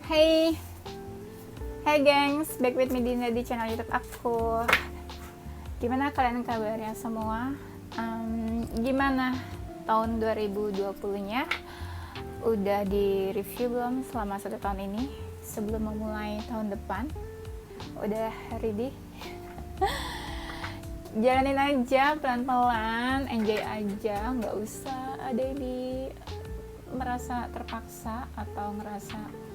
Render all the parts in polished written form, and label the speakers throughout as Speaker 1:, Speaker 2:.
Speaker 1: Hey, hey gengs, back with me di channel YouTube aku. Gimana kalian kabarnya semua? Gimana tahun 2020-nya? Udah di review belum selama 1 tahun ini? Sebelum memulai tahun depan, udah ready? Jalanin aja pelan-pelan, enjoy aja, nggak usah ada di merasa terpaksa atau ngerasa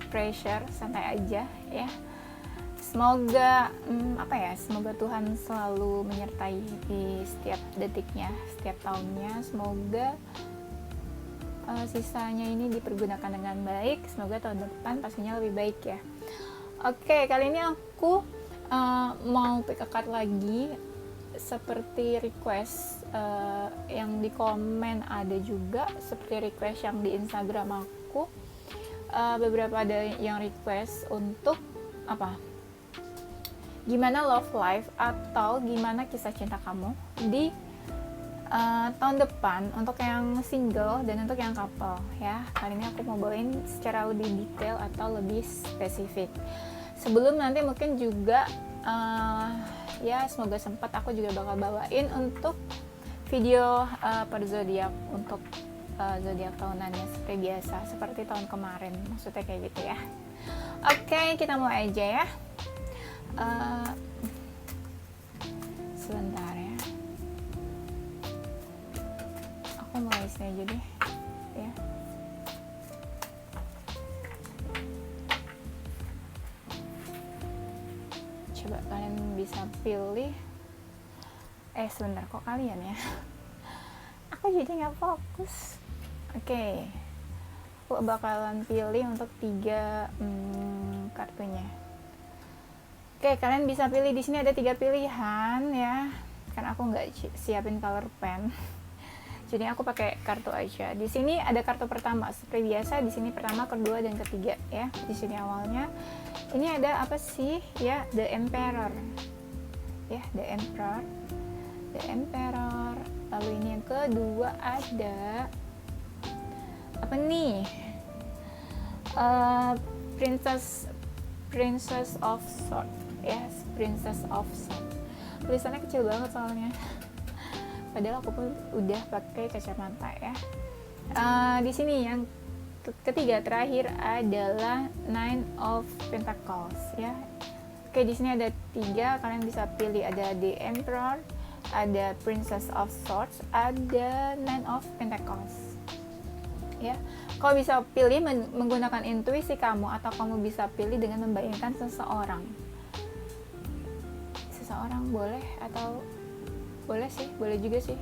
Speaker 1: pressure, santai aja ya. Semoga semoga Tuhan selalu menyertai di setiap detiknya, setiap tahunnya. Semoga sisanya ini dipergunakan dengan baik. Semoga tahun depan pastinya lebih baik ya. Oke, kali ini aku mau pick a card lagi seperti request yang di komen, ada juga seperti request yang di Instagram aku. Beberapa ada yang request untuk gimana love life atau gimana kisah cinta kamu di tahun depan untuk yang single dan untuk yang couple ya. Kali ini aku mau bawain secara lebih detail atau lebih spesifik. Sebelum nanti mungkin juga ya semoga sempat aku juga bakal bawain untuk video per zodiak untuk zodiak tahunannya seperti biasa, seperti tahun kemarin, maksudnya kayak gitu ya. Oke, kita mulai aja ya. Sebentar ya, aku mulai sini aja deh ya. Coba kalian bisa pilih. Sebentar, kok kalian ya, aku jadi nggak fokus. Oke, aku bakalan pilih untuk 3 kartunya. Oke, kalian bisa pilih. Di sini ada 3 pilihan ya, karena aku nggak siapin color pen, jadi aku pakai kartu aja. Di sini ada kartu pertama seperti biasa. Di sini pertama, kedua, dan ketiga ya. Di sini awalnya ini ada apa sih ya? The Emperor ya, The Emperor. Lalu ini yang kedua ada apa nih? Princess of Swords. Yes, Princess of Swords. Tulisannya kecil banget soalnya. Padahal aku pun udah pakai kacamata ya. Di sini yang ketiga terakhir adalah Nine of Pentacles ya. Oke, di sini ada 3, kalian bisa pilih. Ada The Emperor, ada Princess of Swords, ada Nine of Pentacles ya. Kau bisa pilih menggunakan intuisi kamu, atau kamu bisa pilih dengan membayangkan seseorang boleh, atau boleh juga sih.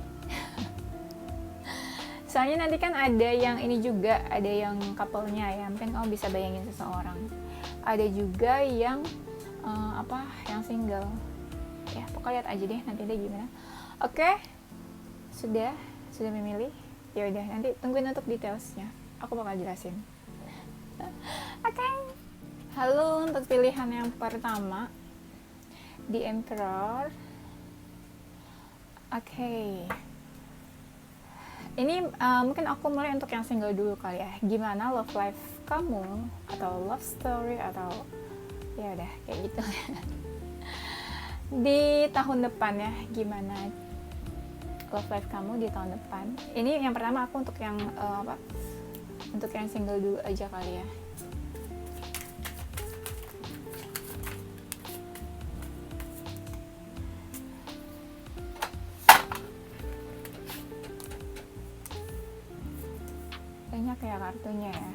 Speaker 1: Soalnya nanti kan ada yang ini juga, ada yang couple-nya ya, mungkin kamu bisa bayangin seseorang. Ada juga yang yang single ya. Pokoknya lihat aja deh nanti deh gimana. Oke, sudah memilih. Ya udah, nanti tungguin untuk detailsnya, aku bakal jelasin. Oke. Halo, untuk pilihan yang pertama, The Emperor. Oke. Ini mungkin aku mulai untuk yang single dulu kali ya. Gimana love life kamu, atau love story, atau ya udah kayak gitu. Di tahun depan ya, gimana love life kamu di tahun depan. Ini yang pertama aku untuk yang untuk yang single dulu aja kali ya. Banyak ya kartunya ya.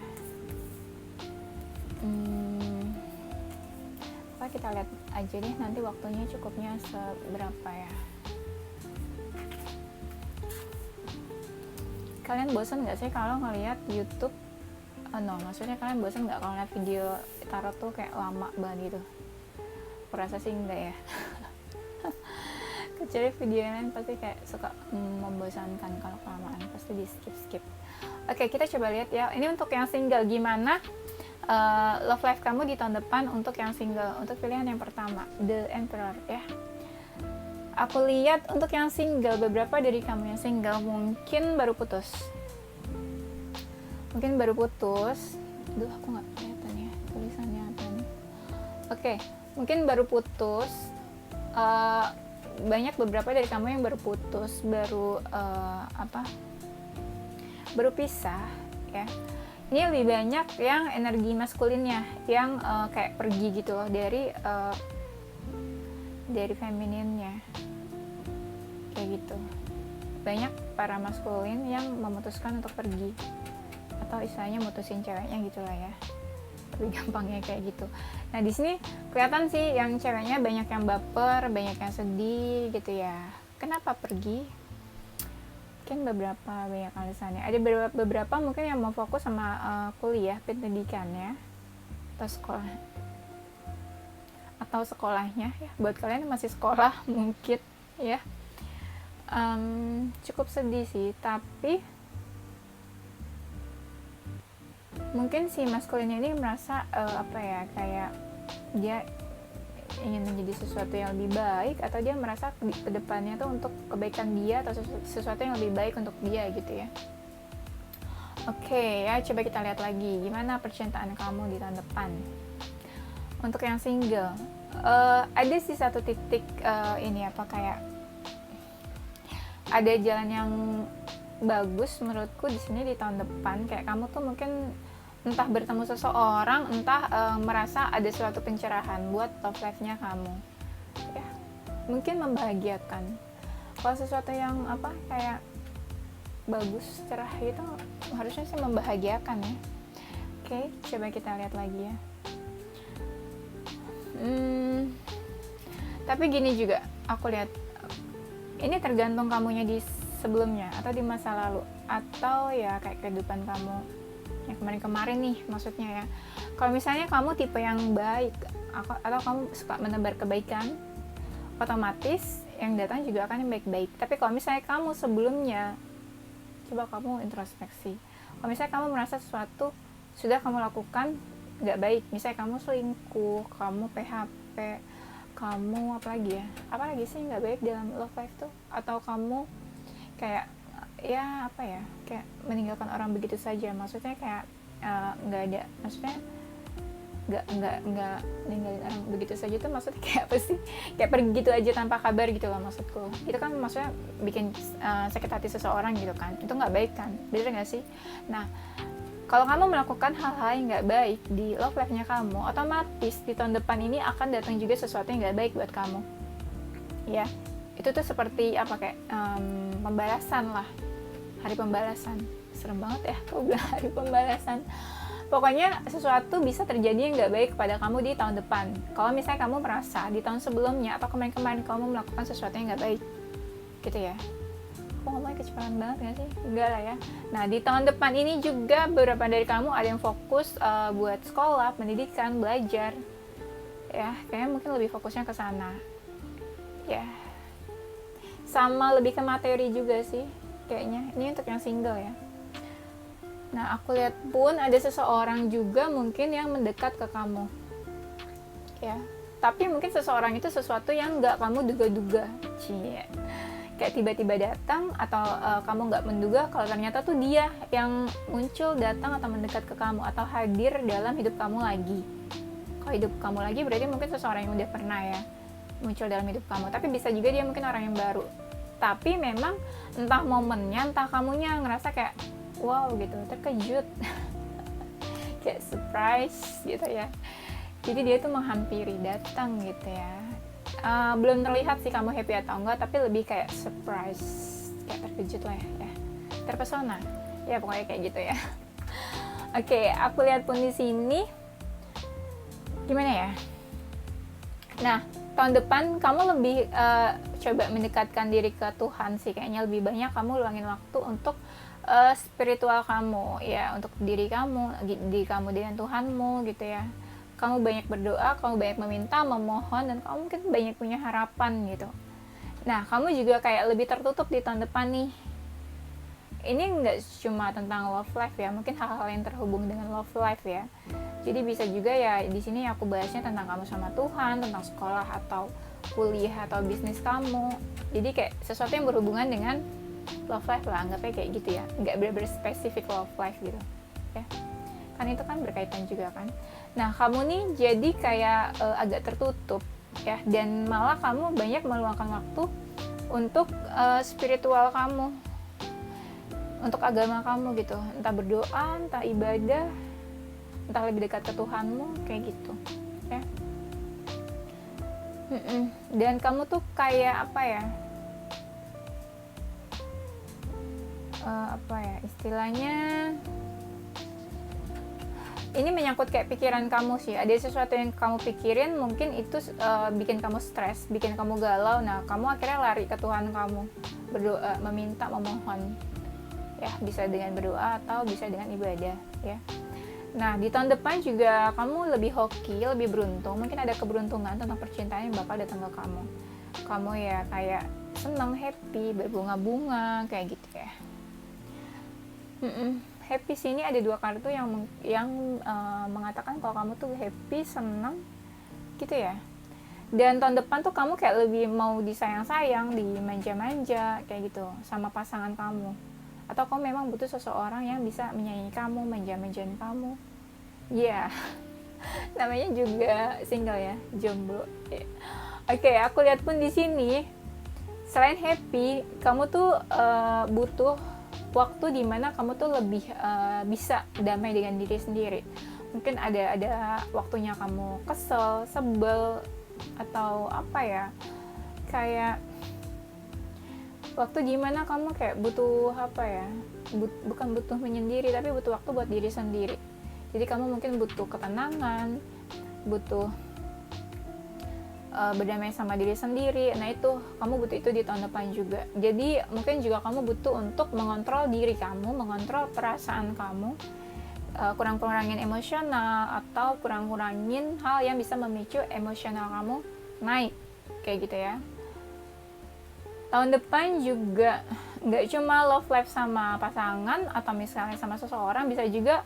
Speaker 1: Kita lihat aja deh nanti waktunya cukupnya seberapa ya. Kalian bosan nggak sih kalau ngeliat YouTube? Maksudnya kalian bosan nggak kalau ngeliat video tarot tuh kayak lama banget gitu? Aku rasa sih enggak ya. Kecuali video lain pasti kayak suka membosankan kalau kelamaan, pasti di skip. Oke, kita coba lihat ya. Ini untuk yang single, gimana love life kamu di tahun depan untuk yang single. Untuk pilihan yang pertama, The Emperor ya. Aku lihat untuk yang single, beberapa dari kamu yang single mungkin baru putus, Duh, aku nggak kelihatan ya tulisannya apa nih. Oke, mungkin baru putus. Banyak beberapa dari kamu yang baru putus, baru baru pisah ya. Ini lebih banyak yang energi maskulinnya yang kayak pergi gitu loh dari femininnya kayak gitu. Banyak para maskulin yang memutuskan untuk pergi atau istilahnya mutusin ceweknya gitulah ya, lebih gampangnya kayak gitu. Nah di sini kelihatan sih yang ceweknya banyak yang baper, banyak yang sedih gitu ya. Kenapa pergi? Mungkin banyak alasannya. Ada beberapa mungkin yang mau fokus sama kuliah pendidikannya atau sekolahnya ya. Buat kalian yang masih sekolah mungkin ya cukup sedih sih, tapi mungkin si maskulinnya ini merasa kayak dia ingin menjadi sesuatu yang lebih baik, atau dia merasa ke depannya tuh untuk kebaikan dia atau sesuatu yang lebih baik untuk dia gitu ya. Oke ya, coba kita lihat lagi gimana percintaan kamu di tahun depan. Untuk yang single, ada sih satu titik kayak ada jalan yang bagus menurutku di sini di tahun depan. Kayak kamu tuh mungkin entah bertemu seseorang, entah merasa ada suatu pencerahan buat love life-nya kamu ya, mungkin membahagiakan. Kalau sesuatu yang kayak bagus, cerah gitu, harusnya sih membahagiakan ya. Oke, coba kita lihat lagi ya. Tapi gini juga, aku lihat ini tergantung kamunya di sebelumnya atau di masa lalu, atau ya kayak kehidupan kamu yang kemarin-kemarin nih maksudnya ya. Kalau misalnya kamu tipe yang baik atau kamu suka menebar kebaikan, otomatis yang datang juga akan yang baik-baik. Tapi kalau misalnya kamu sebelumnya, coba kamu introspeksi, kalau misalnya kamu merasa sesuatu sudah kamu lakukan nggak baik, misalnya kamu selingkuh, kamu PHP, kamu apalagi sih nggak baik dalam love life tuh, atau kamu kayak kayak meninggalkan orang begitu saja, maksudnya kayak nggak ada, maksudnya nggak ninggalin orang begitu saja tuh maksudnya kayak apa sih, kayak pergi gitu aja tanpa kabar gitu loh maksudku. Itu kan maksudnya bikin sakit hati seseorang gitu kan, itu nggak baik kan, bener nggak sih? Nah kalau kamu melakukan hal-hal yang nggak baik di love life-nya kamu, otomatis di tahun depan ini akan datang juga sesuatu yang nggak baik buat kamu ya. Itu tuh seperti kayak pembalasan lah, hari pembalasan. Serem banget ya kalau bilang hari pembalasan. Pokoknya sesuatu bisa terjadi yang nggak baik kepada kamu di tahun depan. Kalau misalnya kamu merasa di tahun sebelumnya atau kemarin-kemarin kamu melakukan sesuatu yang nggak baik gitu ya. Aku ngomongnya kecepatan banget nggak sih? Enggak lah ya. Nah di tahun depan ini juga beberapa dari kamu ada yang fokus buat sekolah, pendidikan, belajar ya. Kayaknya mungkin lebih fokusnya ke sana ya, sama lebih ke materi juga sih kayaknya. Ini untuk yang single ya. Nah aku lihat pun ada seseorang juga mungkin yang mendekat ke kamu ya, tapi mungkin seseorang itu sesuatu yang nggak kamu duga-duga, kayak tiba-tiba datang, atau kamu nggak menduga kalau ternyata tuh dia yang muncul, datang atau mendekat ke kamu, atau hadir dalam hidup kamu lagi. Kalau hidup kamu lagi berarti mungkin seseorang yang udah pernah ya muncul dalam hidup kamu, tapi bisa juga dia mungkin orang yang baru. Tapi memang entah momennya, entah kamunya ngerasa kayak wow gitu, terkejut kayak surprise gitu ya. Jadi dia tuh menghampiri, datang gitu ya. Belum terlihat sih kamu happy atau enggak, tapi lebih kayak surprise, kayak terkejut lah ya, terpesona ya, pokoknya kayak gitu ya. Oke, aku lihat pun di sini gimana ya. Nah tahun depan kamu lebih coba mendekatkan diri ke Tuhan sih, kayaknya lebih banyak kamu luangin waktu untuk spiritual kamu ya, untuk diri kamu dengan Tuhanmu gitu ya. Kamu banyak berdoa, kamu banyak meminta, memohon, dan kamu mungkin banyak punya harapan gitu. Nah kamu juga kayak lebih tertutup di tahun depan nih. Ini nggak cuma tentang love life ya, mungkin hal-hal yang terhubung dengan love life ya. Jadi bisa juga ya di sini aku bahasnya tentang kamu sama Tuhan, tentang sekolah atau kuliah atau bisnis kamu. Jadi kayak sesuatu yang berhubungan dengan love life lah, anggapnya kayak gitu ya, nggak bener-bener spesifik love life gitu ya. kan itu kan berkaitan juga kan. Nah, kamu nih jadi kayak agak tertutup ya, dan malah kamu banyak meluangkan waktu untuk spiritual kamu, untuk agama kamu gitu, entah berdoa, entah ibadah, entah lebih dekat ke Tuhanmu kayak gitu ya. Dan kamu tuh kayak apa ya istilahnya, ini menyangkut kayak pikiran kamu sih. Ada sesuatu yang kamu pikirin, mungkin itu bikin kamu stres, bikin kamu galau. Nah, kamu akhirnya lari ke Tuhan kamu, berdoa, meminta, memohon. Ya, bisa dengan berdoa atau bisa dengan ibadah, ya. Nah, di tahun depan juga kamu lebih hoki, lebih beruntung. Mungkin ada keberuntungan tentang percintaan yang bakal datang ke kamu. Kamu ya kayak senang, happy, berbunga-bunga, kayak gitu ya. Happy sini ada 2 kartu yang mengatakan kalau kamu tuh happy, senang gitu ya. Dan tahun depan tuh kamu kayak lebih mau disayang-sayang, dimanja-manja kayak gitu sama pasangan kamu. Atau kamu memang butuh seseorang yang bisa menyayangi kamu, manja-manjain kamu. Ya, yeah. Namanya juga single ya, jomblo. Yeah. Oke, aku lihat pun di sini selain happy, kamu tuh butuh waktu dimana kamu tuh lebih bisa damai dengan diri sendiri. Mungkin ada waktunya kamu kesel, sebel, atau apa ya, kayak waktu dimana kamu kayak butuh bukan butuh menyendiri, tapi butuh waktu buat diri sendiri. Jadi kamu mungkin butuh ketenangan, butuh berdamai sama diri sendiri. Nah, itu kamu butuh itu di tahun depan juga. Jadi mungkin juga kamu butuh untuk mengontrol diri kamu, mengontrol perasaan kamu, kurang-kurangin emosional, atau kurang-kurangin hal yang bisa memicu emosional kamu naik, kayak gitu ya. Tahun depan juga nggak cuma love life sama pasangan atau misalnya sama seseorang, bisa juga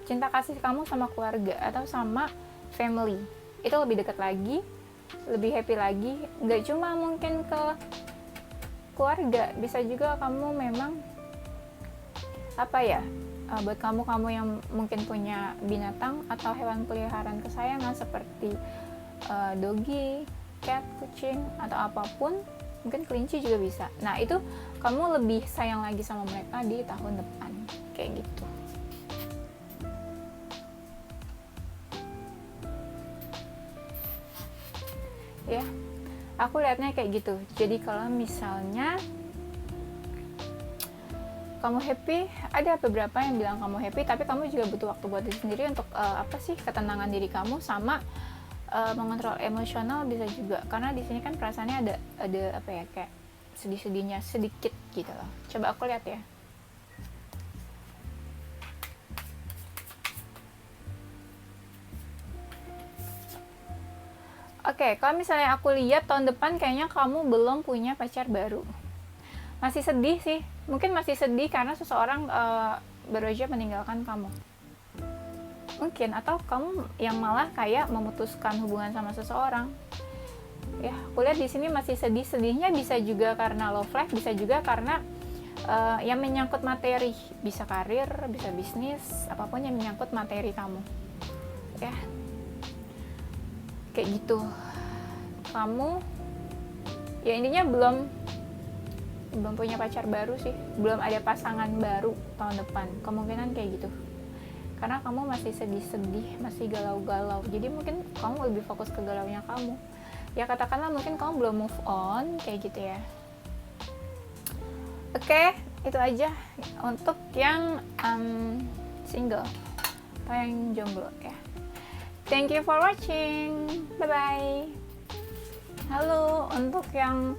Speaker 1: cinta kasih kamu sama keluarga atau sama family. Itu lebih dekat lagi, lebih happy lagi. Nggak cuma mungkin ke keluarga, bisa juga kamu memang buat kamu yang mungkin punya binatang atau hewan peliharaan kesayangan seperti doggy, cat, kucing, atau apapun, mungkin kelinci juga bisa. Nah, itu kamu lebih sayang lagi sama mereka di tahun depan, kayak gitu. Ya, aku lihatnya kayak gitu. Jadi kalau misalnya kamu happy, ada beberapa yang bilang kamu happy, tapi kamu juga butuh waktu buat diri sendiri untuk ketenangan diri kamu, sama mengontrol emosional bisa juga. Karena di sini kan perasaannya ada kayak sedih-sedihnya sedikit gitu loh. Coba aku lihat ya. Oke, kalau misalnya aku lihat tahun depan kayaknya kamu belum punya pacar baru. Masih sedih sih, mungkin masih sedih karena seseorang baru aja meninggalkan kamu. Mungkin, atau kamu yang malah kayak memutuskan hubungan sama seseorang. Ya, aku lihat di sini masih sedih. Sedihnya bisa juga karena love life, bisa juga karena yang menyangkut materi, bisa karir, bisa bisnis, apapun yang menyangkut materi kamu. Ya. Kayak gitu. Kamu ya intinya belum punya pacar baru sih, belum ada pasangan baru tahun depan, kemungkinan kayak gitu. Karena kamu masih sedih-sedih, masih galau-galau, jadi mungkin kamu lebih fokus ke galaunya kamu. Ya katakanlah mungkin kamu belum move on, kayak gitu ya. Oke, itu aja untuk yang single atau yang jomblo ya. Thank you for watching. Bye-bye. Halo, untuk yang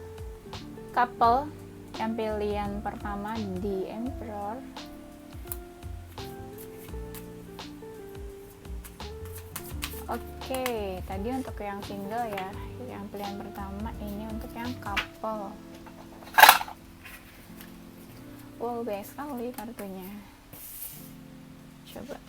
Speaker 1: couple, yang pilihan pertama di Emperor. Oke, tadi untuk yang single ya. Yang pilihan pertama, ini untuk yang couple. Wow, banyak sekali kartunya. Coba.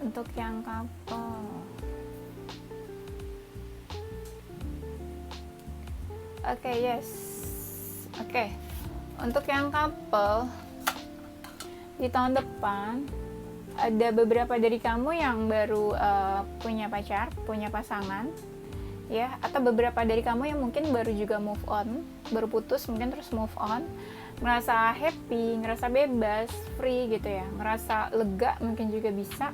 Speaker 1: untuk yang couple. Oke, yes. Oke. Untuk yang couple di tahun depan ada beberapa dari kamu yang baru punya pacar, punya pasangan, ya, atau beberapa dari kamu yang mungkin baru juga move on, baru putus mungkin terus move on, ngerasa happy, ngerasa bebas, free gitu ya, ngerasa lega mungkin juga bisa.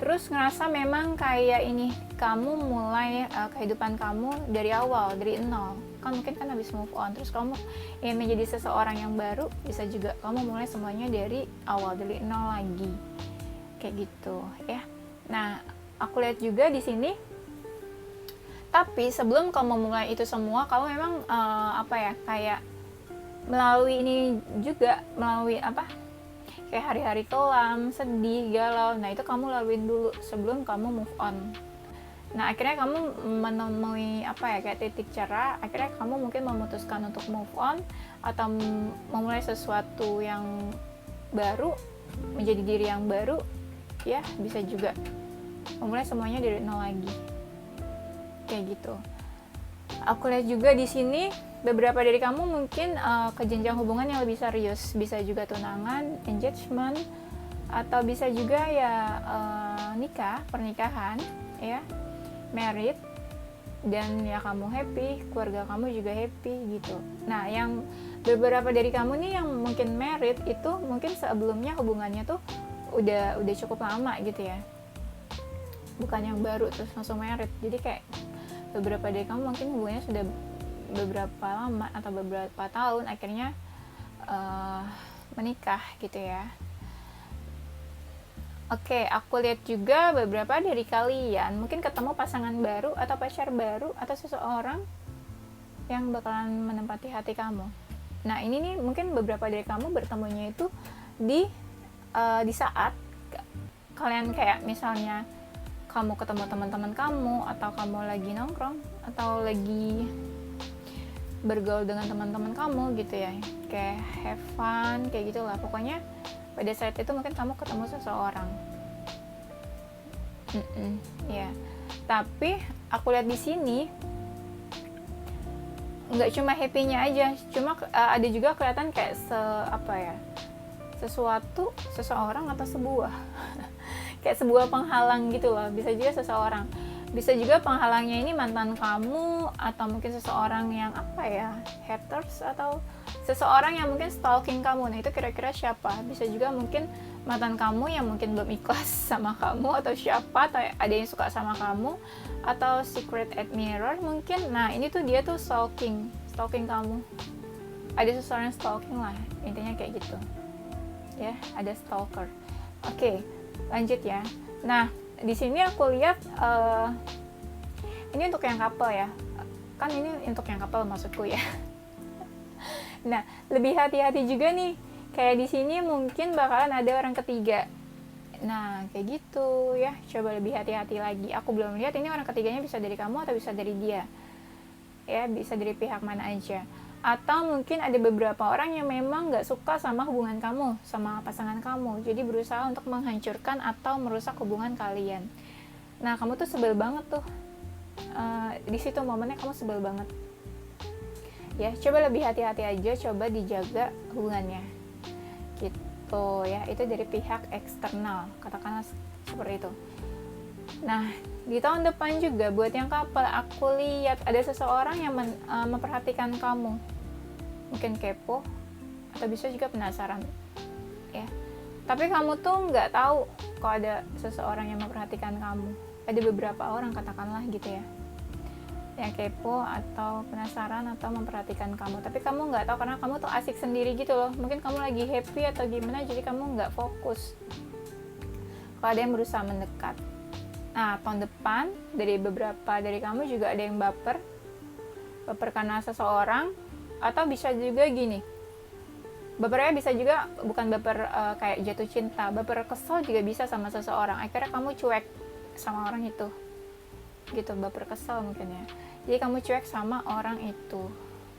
Speaker 1: Terus ngerasa memang kayak ini, kamu mulai kehidupan kamu dari awal, dari nol. Kan mungkin kan habis move on, terus kamu ingin menjadi seseorang yang baru, bisa juga kamu mulai semuanya dari awal, dari nol lagi. Kayak gitu ya. Nah, aku lihat juga di sini. Tapi sebelum kamu mulai itu semua, kamu memang kayak melalui ini juga, melalui kayak hari-hari kelam, sedih, galau. Nah, itu kamu laluin dulu sebelum kamu move on. Nah, akhirnya kamu menemui kayak titik cerah. Akhirnya kamu mungkin memutuskan untuk move on atau memulai sesuatu yang baru, menjadi diri yang baru. Ya, bisa juga memulai semuanya dari nol lagi. Kayak gitu. Aku lihat juga di sini beberapa dari kamu mungkin ke jenjang hubungan yang lebih serius, bisa juga tunangan, engagement, atau bisa juga ya pernikahan, ya, married, dan ya kamu happy, keluarga kamu juga happy gitu. Nah, yang beberapa dari kamu nih yang mungkin married itu mungkin sebelumnya hubungannya tuh udah cukup lama gitu ya, bukan yang baru terus langsung married. Jadi kayak beberapa dari kamu mungkin hubungannya sudah beberapa lama atau beberapa tahun, akhirnya menikah gitu ya. Oke, aku lihat juga beberapa dari kalian mungkin ketemu pasangan baru atau pacar baru atau seseorang yang bakalan menempati hati kamu. Nah, ini nih mungkin beberapa dari kamu bertemunya itu di saat kalian kayak misalnya kamu ketemu teman-teman kamu, atau kamu lagi nongkrong, atau lagi bergaul dengan teman-teman kamu gitu ya, kayak have fun, kayak gitulah. Pokoknya pada saat itu mungkin kamu ketemu seseorang. Ya. Tapi aku lihat di sini nggak cuma happy-nya aja, cuma ada juga kelihatan kayak sesuatu, seseorang atau sebuah kayak sebuah penghalang gitu loh. Bisa juga seseorang, bisa juga penghalangnya ini mantan kamu, atau mungkin seseorang yang haters, atau seseorang yang mungkin stalking kamu. Nah, itu kira-kira siapa? Bisa juga mungkin mantan kamu yang mungkin belum ikhlas sama kamu, atau siapa, atau ada yang suka sama kamu, atau secret admirer mungkin. Nah, ini tuh dia tuh stalking kamu. Ada seseorang stalking lah, intinya kayak gitu ya, ada stalker. Oke, lanjut ya. Nah, di sini aku lihat ini untuk yang couple ya. Kan ini untuk yang couple maksudku ya. Nah, lebih hati-hati juga nih. Kayak di sini mungkin bakalan ada orang ketiga. Nah, kayak gitu ya. Coba lebih hati-hati lagi. Aku belum lihat ini orang ketiganya bisa dari kamu atau bisa dari dia. Ya, bisa dari pihak mana aja. Atau mungkin ada beberapa orang yang memang gak suka sama hubungan kamu, sama pasangan kamu, jadi berusaha untuk menghancurkan atau merusak hubungan kalian. Nah, kamu tuh sebel banget tuh, di situ momennya kamu sebel banget ya. Coba lebih hati-hati aja, coba dijaga hubungannya gitu ya. Itu dari pihak eksternal, katakanlah seperti itu. Nah, di tahun depan juga buat yang couple, aku lihat ada seseorang yang memperhatikan kamu. Mungkin kepo, atau bisa juga penasaran ya. Tapi kamu tuh nggak tahu kalau ada seseorang yang memperhatikan kamu. Ada beberapa orang, katakanlah gitu ya, yang kepo atau penasaran atau memperhatikan kamu. Tapi kamu nggak tahu karena kamu tuh asik sendiri gitu loh. Mungkin kamu lagi happy atau gimana, jadi kamu nggak fokus kalau ada yang berusaha mendekat. Nah, tahun depan dari beberapa dari kamu juga ada yang baper karena seseorang, atau bisa juga gini, bapernya bisa juga bukan baper kayak jatuh cinta, baper kesel juga bisa sama seseorang. Akhirnya kamu cuek sama orang itu, gitu, baper kesel mungkin ya. Jadi kamu cuek sama orang itu,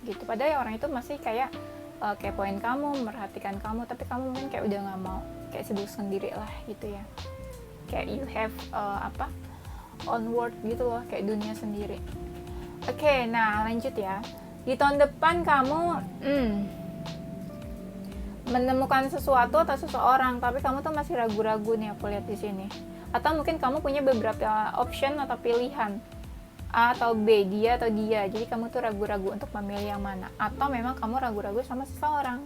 Speaker 1: gitu. Padahal orang itu masih kayak kepoin kamu, merhatikan kamu, tapi kamu mungkin kayak udah nggak mau, kayak sibuk sendiri lah gitu ya. kayak you have onward gitu loh, kayak dunia sendiri. Oke, nah lanjut ya. Di tahun depan kamu menemukan sesuatu atau seseorang, tapi kamu tuh masih ragu-ragu nih, aku lihat di sini. Atau mungkin kamu punya beberapa option atau pilihan, A atau B, dia atau dia. Jadi kamu tuh ragu-ragu untuk memilih yang mana. Atau memang kamu ragu-ragu sama seseorang,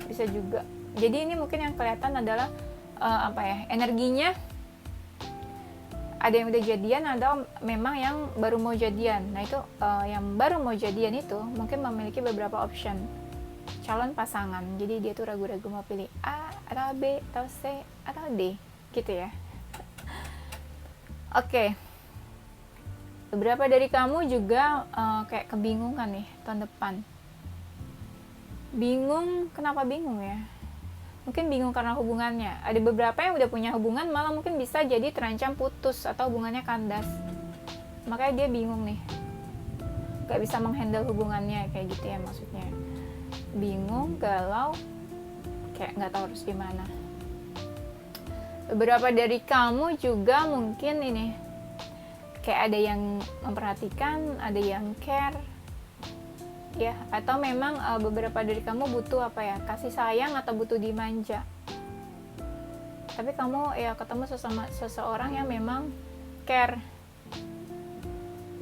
Speaker 1: bisa juga. Jadi ini mungkin yang kelihatan adalah energinya. Ada yang udah jadian, ada memang yang baru mau jadian. Nah itu yang baru mau jadian itu mungkin memiliki beberapa option calon pasangan. Jadi dia tuh ragu-ragu mau pilih A atau B atau C atau D gitu ya. Oke. Beberapa dari kamu juga kayak kebingungan nih tahun depan. Bingung, kenapa bingung ya? Mungkin bingung karena hubungannya. Ada beberapa yang udah punya hubungan malah mungkin bisa jadi terancam putus atau hubungannya kandas. Makanya dia bingung nih. Gak bisa menghandle hubungannya kayak gitu ya maksudnya. Bingung, galau, kayak gak tahu harus gimana. Beberapa dari kamu juga mungkin ini kayak ada yang memperhatikan, ada yang care ya, atau memang beberapa dari kamu butuh kasih sayang atau butuh dimanja. Tapi kamu ya ketemu seseorang yang memang care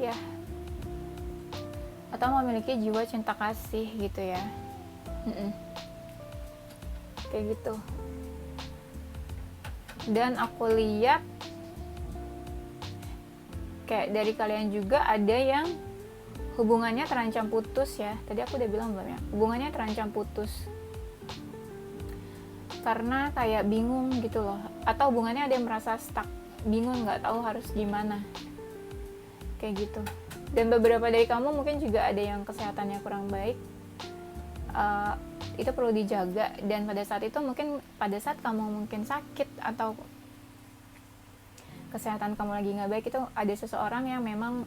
Speaker 1: ya, atau memiliki jiwa cinta kasih gitu ya. Kayak gitu. Dan aku lihat kayak dari kalian juga ada yang hubungannya terancam putus ya. Tadi aku udah bilang belum ya? Hubungannya terancam putus. Karena kayak bingung gitu loh. Atau hubungannya ada yang merasa stuck. Bingung, gak tahu harus gimana. Kayak gitu. Dan beberapa dari kamu mungkin juga ada yang kesehatannya kurang baik. Itu perlu dijaga. Dan pada saat itu mungkin pada saat kamu mungkin sakit atau kesehatan kamu lagi gak baik, itu ada seseorang yang memang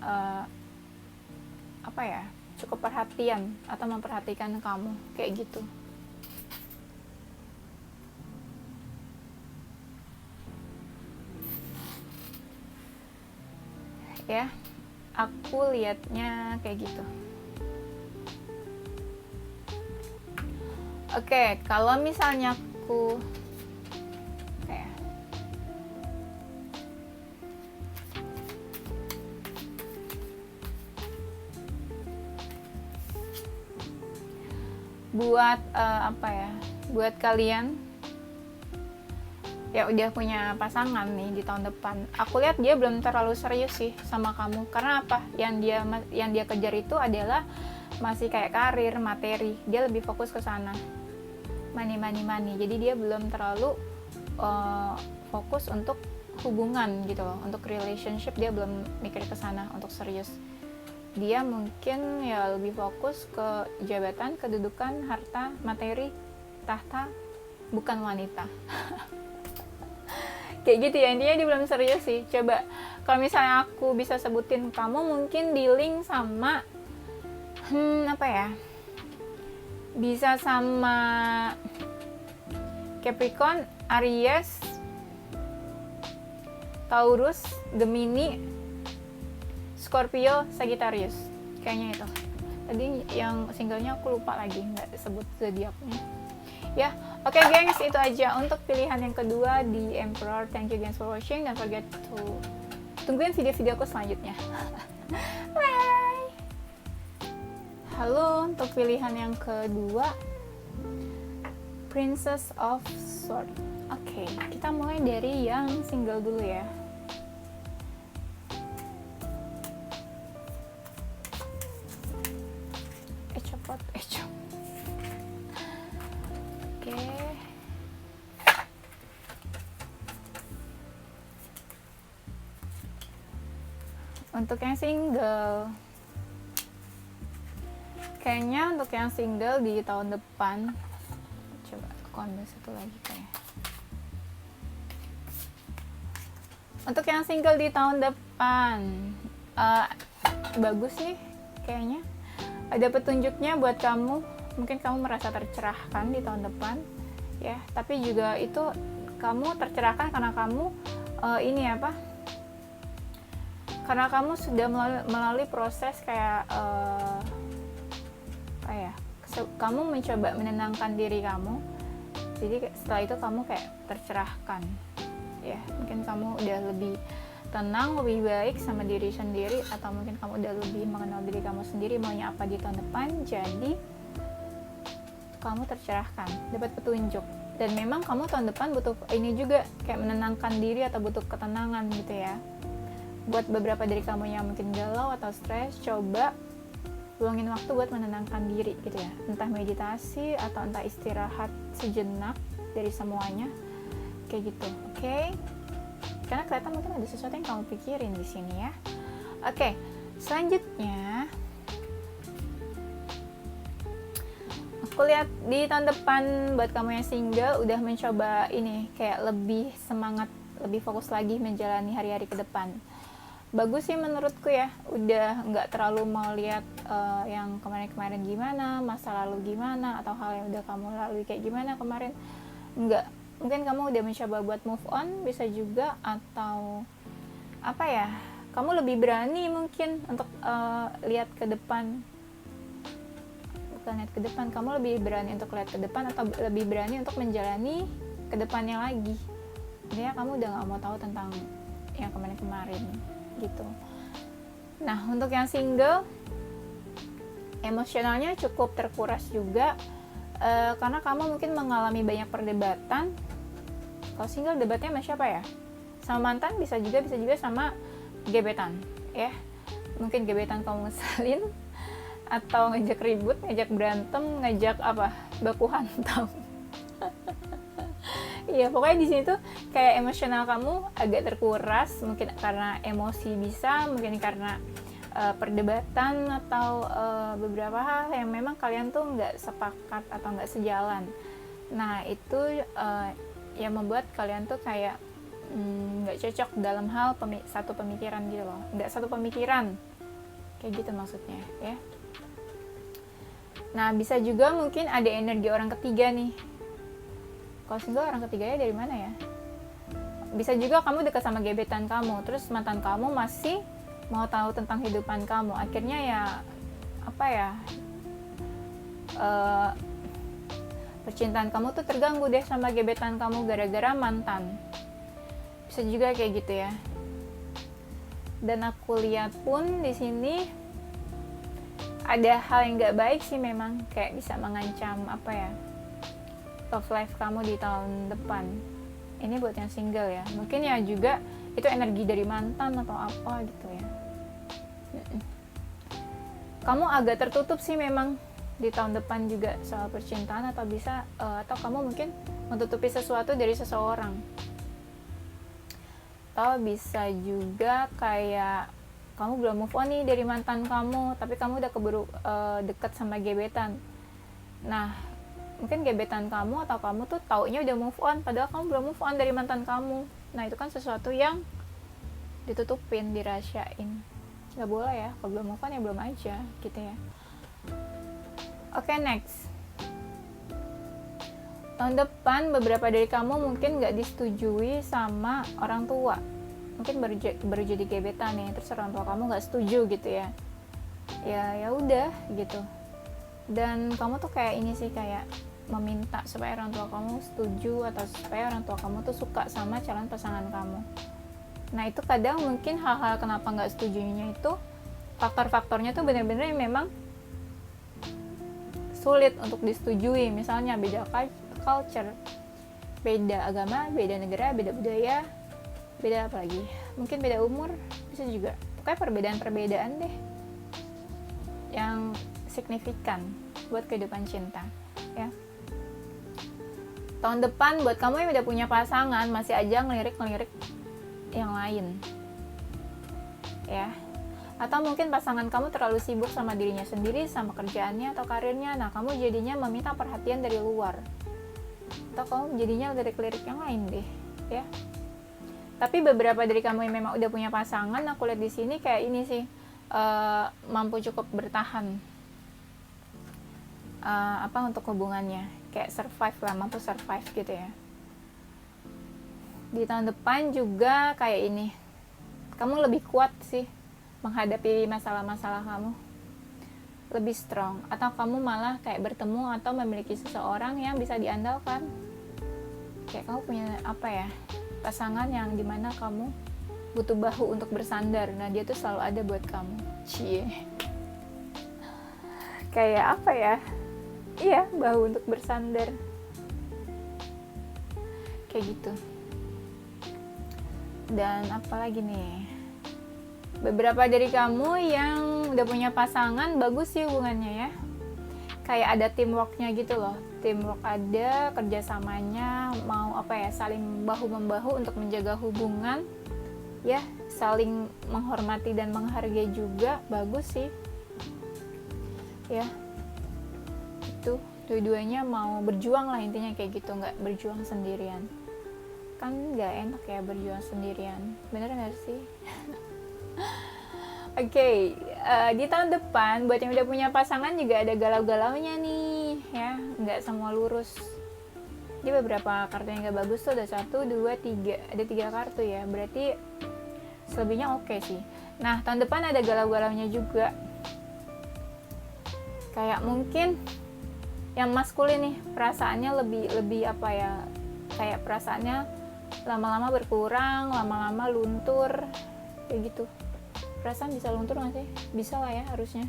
Speaker 1: cukup perhatian atau memperhatikan kamu kayak gitu ya. Aku lihatnya kayak gitu. Oke, kalau misalnya aku buat buat kalian ya udah punya pasangan nih di tahun depan, aku lihat dia belum terlalu serius sih sama kamu. Karena apa? Yang dia kejar itu adalah masih kayak karir, materi. Dia lebih fokus ke sana, money. Jadi dia belum terlalu fokus untuk hubungan gitu loh, untuk relationship dia belum mikir ke sana untuk serius. Dia mungkin ya lebih fokus ke jabatan, kedudukan, harta, materi, tahta, bukan wanita. Kayak gitu ya, intinya dia belum serius sih. Coba kalau misalnya aku bisa sebutin, kamu mungkin dealing sama bisa sama Capricorn, Aries, Taurus, Gemini, Scorpio, Sagittarius. Kayaknya itu. Tadi yang singlenya aku lupa lagi, nggak sebut zodiaknya. Ya, oke gengs, itu aja untuk pilihan yang kedua di Emperor. Thank you guys for watching. Don't forget to tungguin video-video aku selanjutnya. Bye. Halo, untuk pilihan yang kedua, Princess of Swords. Oke, kita mulai dari yang single dulu ya. Oke. Untuk yang single, kayaknya untuk yang single di tahun depan, coba aku ambil satu lagi kayak. Untuk yang single di tahun depan, bagus nih kayaknya. Ada petunjuknya buat kamu. Mungkin kamu merasa tercerahkan di tahun depan ya, tapi juga itu kamu tercerahkan karena kamu ini apa, karena kamu sudah melalui proses kayak apa ya, kamu mencoba menenangkan diri kamu, jadi setelah itu kamu kayak tercerahkan ya. Mungkin kamu udah lebih tenang, lebih baik sama diri sendiri, atau mungkin kamu udah lebih mengenal diri kamu sendiri maunya apa di tahun depan, jadi kamu tercerahkan, dapat petunjuk. Dan memang kamu tahun depan butuh ini juga, kayak menenangkan diri atau butuh ketenangan gitu ya. Buat beberapa dari kamu yang mungkin galau atau stres, coba luangin waktu buat menenangkan diri gitu ya, entah meditasi atau entah istirahat sejenak dari semuanya kayak gitu. Oke? Karena kelihatan mungkin ada sesuatu yang kamu pikirin di sini ya. Oke, selanjutnya aku lihat di tahun depan buat kamu yang single udah mencoba ini kayak lebih semangat, lebih fokus lagi menjalani hari-hari ke depan. Bagus sih menurutku ya, udah nggak terlalu mau lihat yang kemarin-kemarin gimana, masa lalu gimana, atau hal yang udah kamu lalui kayak gimana kemarin. Nggak, mungkin kamu udah mencoba buat move on, bisa juga, atau apa ya, kamu lebih berani mungkin untuk lihat ke depan. Bukan lihat ke depan, kamu lebih berani untuk lihat ke depan, atau lebih berani untuk menjalani ke depannya lagi. Jadi ya, kamu udah nggak mau tahu tentang yang kemarin-kemarin gitu. Nah, untuk yang single, emosionalnya cukup terkuras juga, karena kamu mungkin mengalami banyak perdebatan. Kalau single debatnya sama siapa ya? Sama mantan, bisa juga sama gebetan ya. Mungkin gebetan kamu ngeselin, atau ngajak ribut, ngajak berantem, ngajak apa, baku hantam. Iya, pokoknya di sini tuh kayak emosional kamu agak terkuras, mungkin karena emosi, bisa mungkin karena perdebatan, atau beberapa hal yang memang kalian tuh nggak sepakat atau nggak sejalan. Nah, itu yang membuat kalian tuh kayak nggak cocok dalam hal satu pemikiran gitu loh, nggak satu pemikiran kayak gitu maksudnya ya. Nah, bisa juga mungkin ada energi orang ketiga nih. Kalau single, orang ketiganya dari mana ya? Bisa juga kamu dekat sama gebetan kamu, terus mantan kamu masih mau tahu tentang kehidupan kamu. Akhirnya ya apa ya, percintaan kamu tuh terganggu deh sama gebetan kamu gara-gara mantan. Bisa juga kayak gitu ya. Dan aku lihat pun di sini ada hal yang nggak baik sih, memang kayak bisa mengancam apa ya, love life kamu di tahun depan. Ini buat yang single ya, mungkin ya juga itu energi dari mantan atau apa gitu ya. Kamu agak tertutup sih memang di tahun depan juga soal percintaan, atau bisa atau kamu mungkin menutupi sesuatu dari seseorang, atau bisa juga kayak kamu belum move on nih dari mantan kamu, tapi kamu udah keburu deket sama gebetan. Nah, mungkin gebetan kamu atau kamu tuh taunya udah move on, padahal kamu belum move on dari mantan kamu. Nah, itu kan sesuatu yang ditutupin, dirahasiain. Gak boleh ya, kalau belum move on ya belum aja gitu ya. Oke, next. Tahun depan beberapa dari kamu mungkin gak disetujui sama orang tua. Mungkin baru jadi gebetan nih, terus orang tua kamu gak setuju gitu ya. Ya udah gitu. Dan kamu tuh kayak ini sih, kayak meminta supaya orang tua kamu setuju, atau supaya orang tua kamu tuh suka sama calon pasangan kamu. Nah, itu kadang mungkin hal-hal kenapa nggak setujunya itu faktor-faktornya tuh bener-bener yang memang sulit untuk disetujui. Misalnya beda culture, beda agama, beda negara, beda budaya, beda apa lagi, mungkin beda umur, bisa juga. Pokoknya perbedaan-perbedaan deh yang signifikan buat kehidupan cinta ya. Tahun depan buat kamu yang udah punya pasangan, masih aja ngelirik-ngelirik yang lain ya. Atau mungkin pasangan kamu terlalu sibuk sama dirinya sendiri, sama kerjaannya atau karirnya. Nah, kamu jadinya meminta perhatian dari luar, atau kamu jadinya lirik-lirik yang lain deh ya. Tapi beberapa dari kamu yang memang udah punya pasangan, aku lihat di sini kayak ini sih, mampu cukup bertahan untuk hubungannya, kayak survive lah, mampu survive gitu ya. Di tahun depan juga kayak ini, kamu lebih kuat sih menghadapi masalah-masalah kamu, lebih strong, atau kamu malah kayak bertemu atau memiliki seseorang yang bisa diandalkan. Kayak kamu punya apa ya, pasangan yang dimana kamu butuh bahu untuk bersandar. Nah dia tuh selalu ada buat kamu. Cie, kayak apa ya, iya, bahu untuk bersandar, kayak gitu. Dan apalagi nih, beberapa dari kamu yang udah punya pasangan, bagus sih hubungannya ya, kayak ada teamworknya gitu loh. Teamwork ada, kerjasamanya, mau apa ya, saling bahu-membahu untuk menjaga hubungan ya, saling menghormati dan menghargai juga, bagus sih ya. Itu dua-duanya mau berjuang lah intinya, kayak gitu, nggak berjuang sendirian. Kan nggak enak ya berjuang sendirian, bener nggak sih? Oke, di tahun depan buat yang udah punya pasangan juga ada galau-galaunya nih ya, nggak semua lurus. Jadi beberapa kartu yang nggak bagus tuh ada 1, 2, 3, ada 3 kartu ya, berarti selebihnya oke sih. Nah tahun depan ada galau-galaunya juga, kayak mungkin yang maskulin nih perasaannya lebih apa ya, kayak perasaannya lama-lama berkurang, lama-lama luntur, kayak gitu. Perasaan bisa luntur nggak sih? Bisa lah ya harusnya.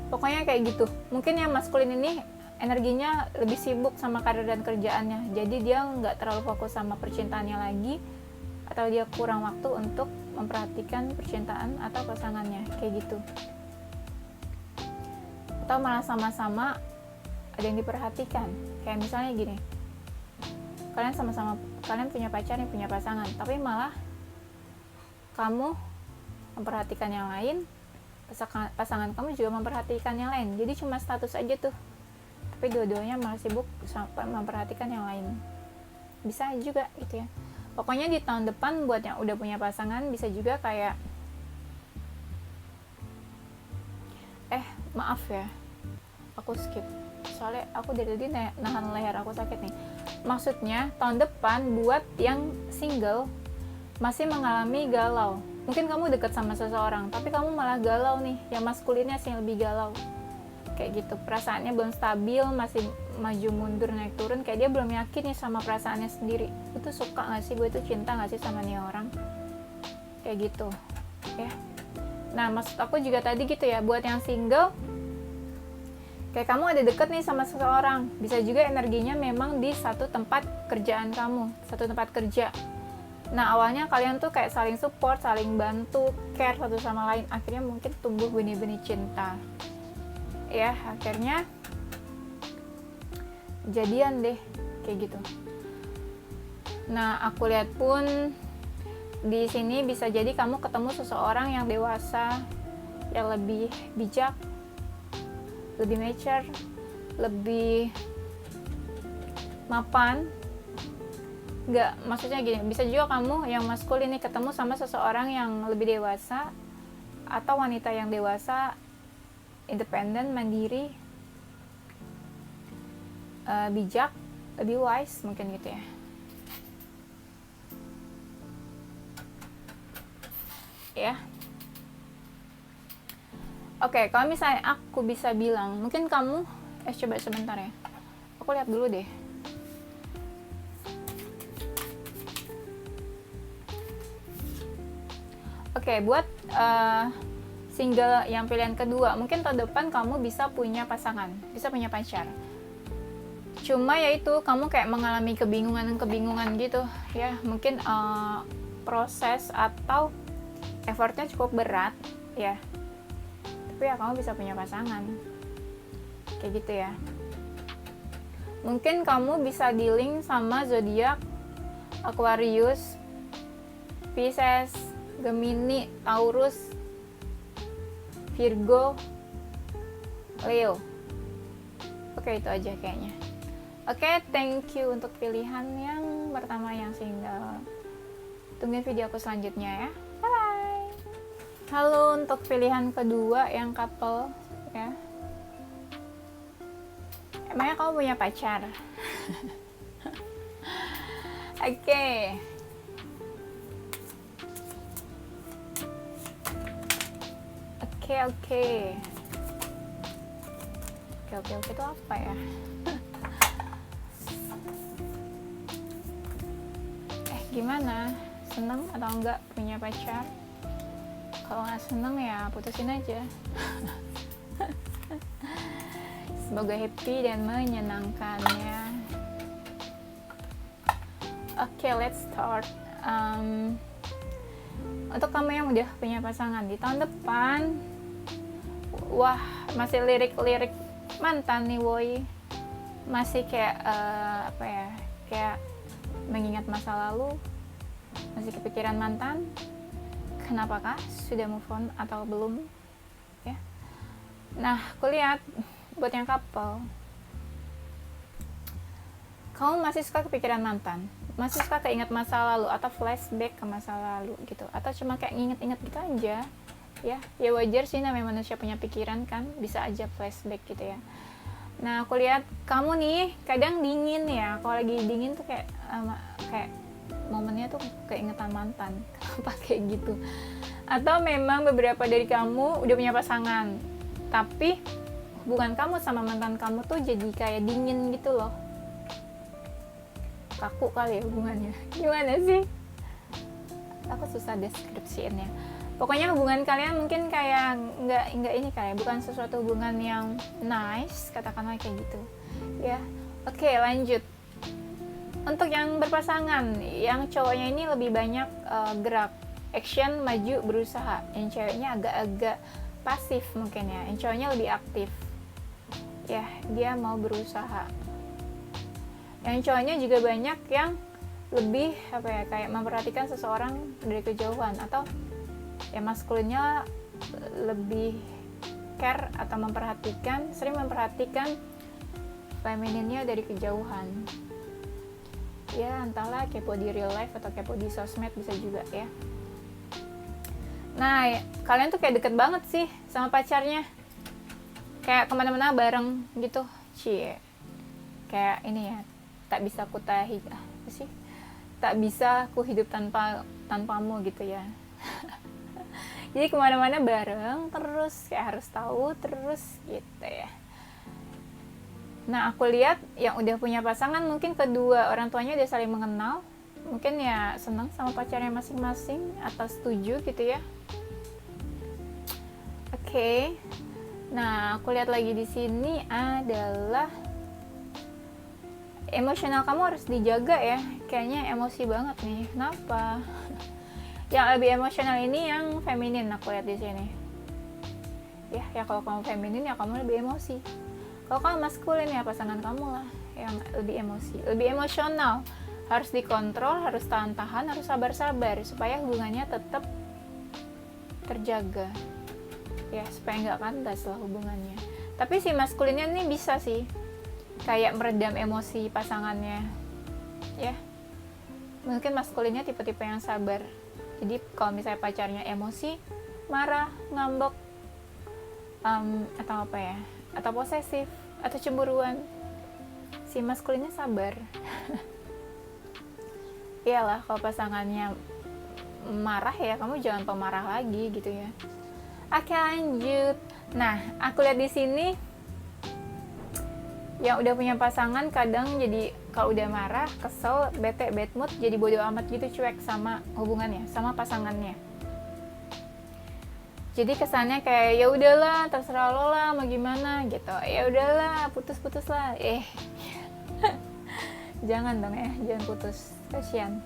Speaker 1: Pokoknya kayak gitu. Mungkin yang maskulin ini energinya lebih sibuk sama karir dan kerjaannya, jadi dia nggak terlalu fokus sama percintaannya lagi, atau dia kurang waktu untuk memperhatikan percintaan atau pasangannya, kayak gitu. Atau malah sama-sama ada yang diperhatikan, kayak misalnya gini, kalian punya pacar yang punya pasangan, tapi malah kamu memperhatikan yang lain, pasangan kamu juga memperhatikan yang lain, jadi cuma status aja tuh, tapi dua-duanya malah sibuk sampai memperhatikan yang lain. Bisa juga gitu ya. Pokoknya di tahun depan buat yang udah punya pasangan bisa juga kayak maaf ya, aku skip soalnya aku dari tadi nahan leher aku sakit nih. Maksudnya tahun depan buat yang single masih mengalami galau, mungkin kamu dekat sama seseorang tapi kamu malah galau nih, yang maskulinnya sih yang lebih galau, kayak gitu. Perasaannya belum stabil, masih maju mundur naik turun, kayak dia belum yakin nih sama perasaannya sendiri. Itu suka nggak sih, gue itu cinta nggak sih sama nih orang, kayak gitu ya. Nah maksud aku juga tadi gitu ya, buat yang single, kayak kamu ada deket nih sama seseorang, bisa juga energinya memang di satu tempat kerjaan kamu, satu tempat kerja. Nah awalnya kalian tuh kayak saling support, saling bantu, care satu sama lain, akhirnya mungkin tumbuh benih-benih cinta ya, akhirnya jadian deh, kayak gitu. Nah aku lihat pun di sini bisa jadi kamu ketemu seseorang yang dewasa, yang lebih bijak, lebih mature, lebih mapan. Nggak, maksudnya gini, bisa juga kamu yang maskulin ini ketemu sama seseorang yang lebih dewasa, atau wanita yang dewasa, independen, mandiri, bijak, lebih wise mungkin gitu ya. Ya. Oke, kalau misalnya aku bisa bilang, mungkin kamu coba sebentar ya. Aku lihat dulu deh. Oke, buat single yang pilihan kedua, mungkin tahun depan kamu bisa punya pasangan, bisa punya pacar. Cuma yaitu kamu kayak mengalami kebingungan gitu ya. Mungkin proses atau effortnya cukup berat ya, tapi ya kamu bisa punya pasangan, kayak gitu ya. Mungkin kamu bisa dealing sama zodiak Aquarius, Pisces, Gemini, Taurus, Virgo, Leo. Oke, itu aja kayaknya. Oke, thank you untuk pilihan yang pertama yang single. Tungguin video aku selanjutnya ya. Bye. Halo untuk pilihan kedua yang couple ya. Emangnya kamu punya pacar? Oke. Oke itu apa ya? Gimana? Seneng atau enggak punya pacar? Kalau nggak seneng ya putusin aja. Semoga happy dan menyenangkannya. Oke, let's start. Untuk kamu yang udah punya pasangan di tahun depan, wah masih lirik-lirik mantan nih woy, masih kayak kayak mengingat masa lalu, masih kepikiran mantan. Kenapakah sudah move on atau belum ya? Nah, aku lihat buat yang couple, kamu masih suka kepikiran mantan, masih suka keinget masa lalu atau flashback ke masa lalu gitu, atau cuma kayak nginget-inget gitu aja ya wajar sih, namanya manusia punya pikiran kan, bisa aja flashback gitu ya. Nah, aku lihat kamu nih kadang dingin ya, kalau lagi dingin tuh kayak momennya tuh keingetan mantan. Kenapa kayak gitu? Atau memang beberapa dari kamu udah punya pasangan, tapi hubungan kamu sama mantan kamu tuh jadi kayak dingin gitu loh, kaku kali ya hubungannya. Gimana sih? Aku susah deskripsiinnya. Pokoknya hubungan kalian mungkin kayak nggak ini, kayak bukan sesuatu hubungan yang nice, katakanlah kayak gitu ya. Oke, lanjut. Untuk yang berpasangan, yang cowoknya ini lebih banyak gerak, action, maju, berusaha. Yang ceweknya agak-agak pasif mungkin ya. Yang cowoknya lebih aktif ya, dia mau berusaha. Yang cowoknya juga banyak yang lebih kayak memperhatikan seseorang dari kejauhan, atau ya maskulinnya lebih care atau sering memperhatikan femininnya dari kejauhan. Ya entahlah, kepo di real life atau kepo di sosmed bisa juga ya. Nah, kalian tuh kayak deket banget sih sama pacarnya, kayak kemana-mana bareng gitu. Kayak ini ya, tak bisa ku hidup tanpamu gitu ya. Jadi kemana-mana bareng terus, kayak harus tahu terus gitu ya. Nah, aku lihat yang udah punya pasangan, mungkin kedua orang tuanya udah saling mengenal, mungkin ya senang sama pacarnya masing-masing atau setuju gitu ya. Oke. Nah, aku lihat lagi di sini adalah emosional kamu harus dijaga ya. Kayaknya emosi banget nih. Kenapa? Yang lebih emosional ini yang feminin, aku lihat di sini. Ya kalau kamu feminin ya kamu lebih emosi. Kalau kamu maskulin ya pasangan kamu lah yang lebih emosi, lebih emosional. Harus dikontrol, harus tahan-tahan, harus sabar-sabar supaya hubungannya tetap terjaga. Ya, supaya nggak kandas lah hubungannya. Tapi si maskulinnya nih bisa sih kayak meredam emosi pasangannya. Ya. Mungkin maskulinnya tipe-tipe yang sabar. Jadi kalau misalnya pacarnya emosi, marah, ngambek, atau atau posesif, atau cemburuan, si maskulinnya sabar. Iyalah, kalau pasangannya marah ya kamu jangan pemarah lagi gitu ya. Oke, lanjut. Nah, aku lihat di sini yang udah punya pasangan kadang jadi kalau udah marah, kesel, bete, bad mood, jadi bodo amat gitu, cuek sama hubungannya, sama pasangannya. Jadi kesannya kayak ya udahlah, terserah lo lah, mau gimana gitu. Ya udahlah, putus lah. Jangan dong ya, jangan putus. Kasian.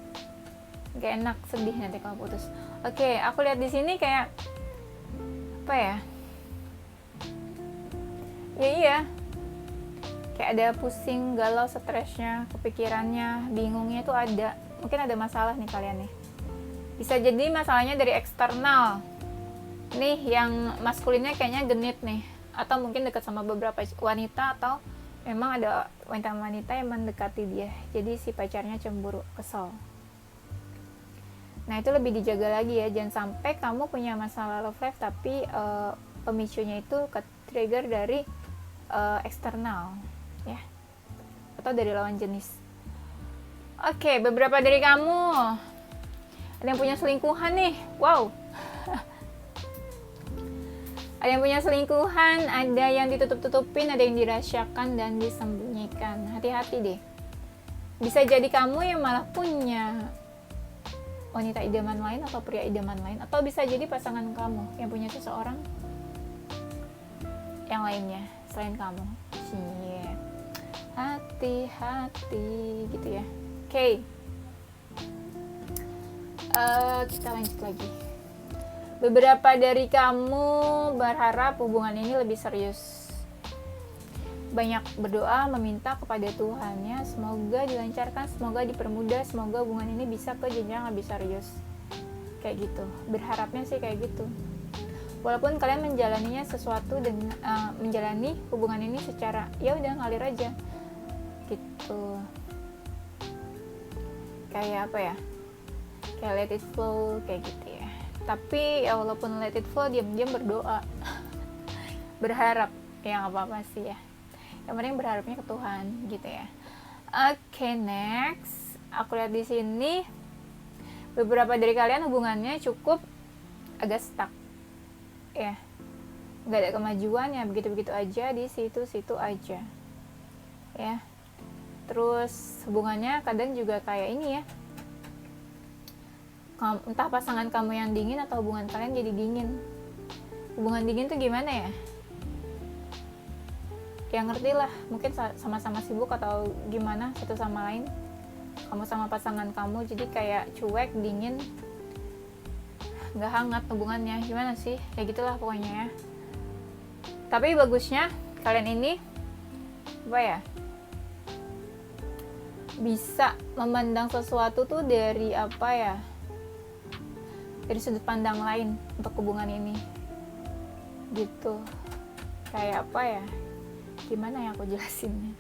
Speaker 1: Gak enak, sedih nanti kalau putus. Oke, aku lihat di sini kayak apa ya? Iya. Kayak ada pusing, galau, stresnya, kepikirannya, bingungnya itu ada. Mungkin ada masalah nih kalian nih. Bisa jadi masalahnya dari eksternal. Nih yang maskulinnya kayaknya genit nih. Atau mungkin dekat sama beberapa wanita, atau memang ada wanita-wanita yang mendekati dia. Jadi si pacarnya cemburu, kesel. Nah itu lebih dijaga lagi ya. Jangan sampai kamu punya masalah love life tapi pemicunya itu ke-trigger dari eksternal. Ya, atau dari lawan jenis. Oke, beberapa dari kamu ada yang punya selingkuhan nih. Wow. Ada yang punya selingkuhan, ada yang ditutup-tutupin, ada yang dirahasiakan dan disembunyikan. Hati-hati deh. Bisa jadi kamu yang malah punya wanita idaman lain atau pria idaman lain, atau bisa jadi pasangan kamu yang punya seseorang yang lainnya selain kamu. Cie. Hati-hati gitu ya. Oke. Kita lanjut lagi. Beberapa dari kamu berharap hubungan ini lebih serius. Banyak berdoa, meminta kepada Tuhannya, semoga dilancarkan, semoga dipermudah, semoga hubungan ini bisa ke jenjang lebih serius. Kayak gitu. Berharapnya sih kayak gitu. Walaupun kalian menjalaninya sesuatu dengan menjalani hubungan ini secara ya udah ngalir aja. Gitu. Kayak apa ya? Kayak let it flow kayak gitu ya. Tapi ya walaupun let it flow, diam-diam berdoa. Berharap ya nggak apa-apa sih ya. Yang penting berharapnya ke Tuhan gitu ya. Oke, next. Aku lihat di sini beberapa dari kalian hubungannya cukup agak stuck. Ya. Nggak ada kemajuan ya, begitu-begitu aja, di situ-situ aja. Ya. Terus hubungannya kadang juga kayak ini ya. Entah pasangan kamu yang dingin atau hubungan kalian jadi dingin. Hubungan dingin tuh gimana ya? Ya ngerti lah, mungkin sama-sama sibuk atau gimana satu sama lain. Kamu sama pasangan kamu jadi kayak cuek, dingin, nggak hangat hubungannya. Gimana sih? Kayak gitulah pokoknya ya. Tapi bagusnya kalian ini apa ya? Bisa memandang sesuatu tuh dari apa ya? Dari sudut pandang lain untuk hubungan ini. Gitu. Kayak apa ya? Gimana ya aku jelasinnya?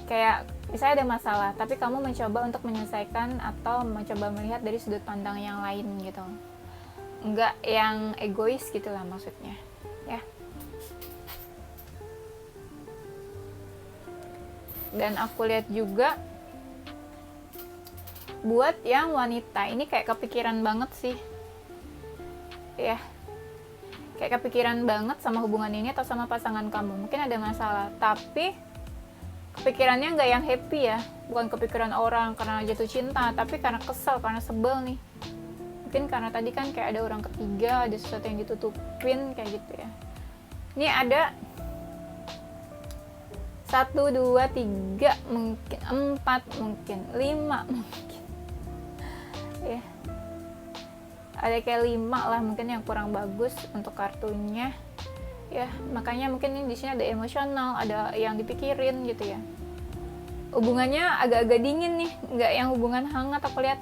Speaker 1: Kayak misalnya ada masalah, tapi kamu mencoba untuk menyelesaikan atau mencoba melihat dari sudut pandang yang lain gitu. Enggak yang egois gitu lah maksudnya. Ya. Dan aku lihat juga buat yang wanita ini kayak kepikiran banget sih. Ya. Kayak kepikiran banget sama hubungan ini atau sama pasangan kamu. Mungkin ada masalah, tapi kepikirannya nggak yang happy ya. Bukan kepikiran orang karena jatuh cinta, tapi karena kesel, karena sebel nih. Mungkin karena tadi kan kayak ada orang ketiga, ada sesuatu yang ditutupin kayak gitu ya. Ini ada 1, 2, 3, mungkin 4, mungkin 5, mungkin ya. Ada kayak 5 lah mungkin yang kurang bagus untuk kartunya ya, makanya mungkin ini di sini ada emosional, ada yang dipikirin gitu ya. Hubungannya agak-agak dingin nih, nggak yang hubungan hangat. Aku lihat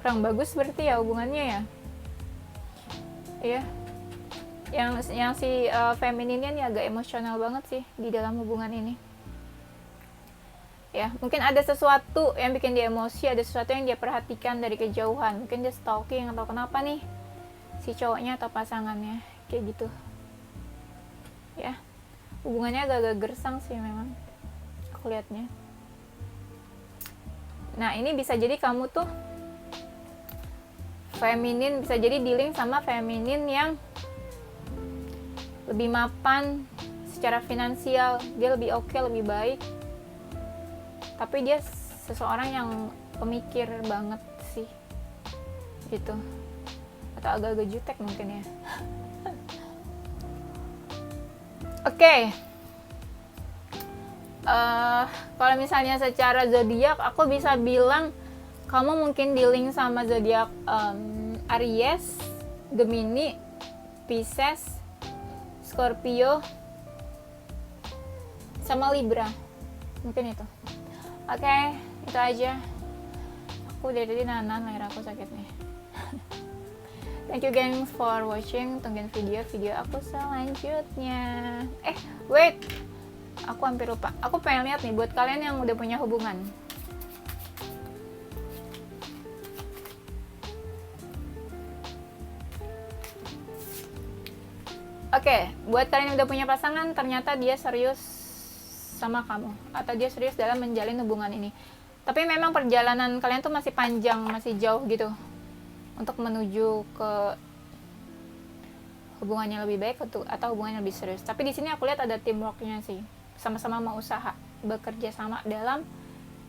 Speaker 1: kurang bagus berarti ya hubungannya ya. Ya, yang si femininnya nih agak emosional banget sih di dalam hubungan ini. Ya, mungkin ada sesuatu yang bikin dia emosi, ada sesuatu yang dia perhatikan dari kejauhan. Mungkin dia stalking atau kenapa nih si cowoknya atau pasangannya kayak gitu. Ya, hubungannya agak-agak gersang sih memang aku lihatnya. Nah, ini bisa jadi kamu tuh feminin, bisa jadi dealing sama feminin yang lebih mapan secara finansial, dia lebih oke, lebih baik. Tapi dia seseorang yang pemikir banget sih gitu, atau agak-agak jutek mungkin ya. Oke. Kalau misalnya secara zodiak, aku bisa bilang kamu mungkin dealing sama zodiak Aries, Gemini, Pisces, Scorpio, sama Libra. Mungkin itu. Oke, itu aja. Aku dari tadi nahan leher aku sakit nih. Thank you guys for watching. Tungguin video aku selanjutnya. Wait. Aku hampir lupa. Aku pengen lihat nih buat kalian yang udah punya hubungan. Oke, buat kalian yang udah punya pasangan, ternyata dia serius sama kamu, atau dia serius dalam menjalin hubungan ini. Tapi memang perjalanan kalian tuh masih panjang, masih jauh gitu untuk menuju ke hubungan yang lebih baik atau hubungan yang lebih serius. Tapi di sini aku lihat ada teamworknya sih, sama-sama mau usaha, bekerja sama dalam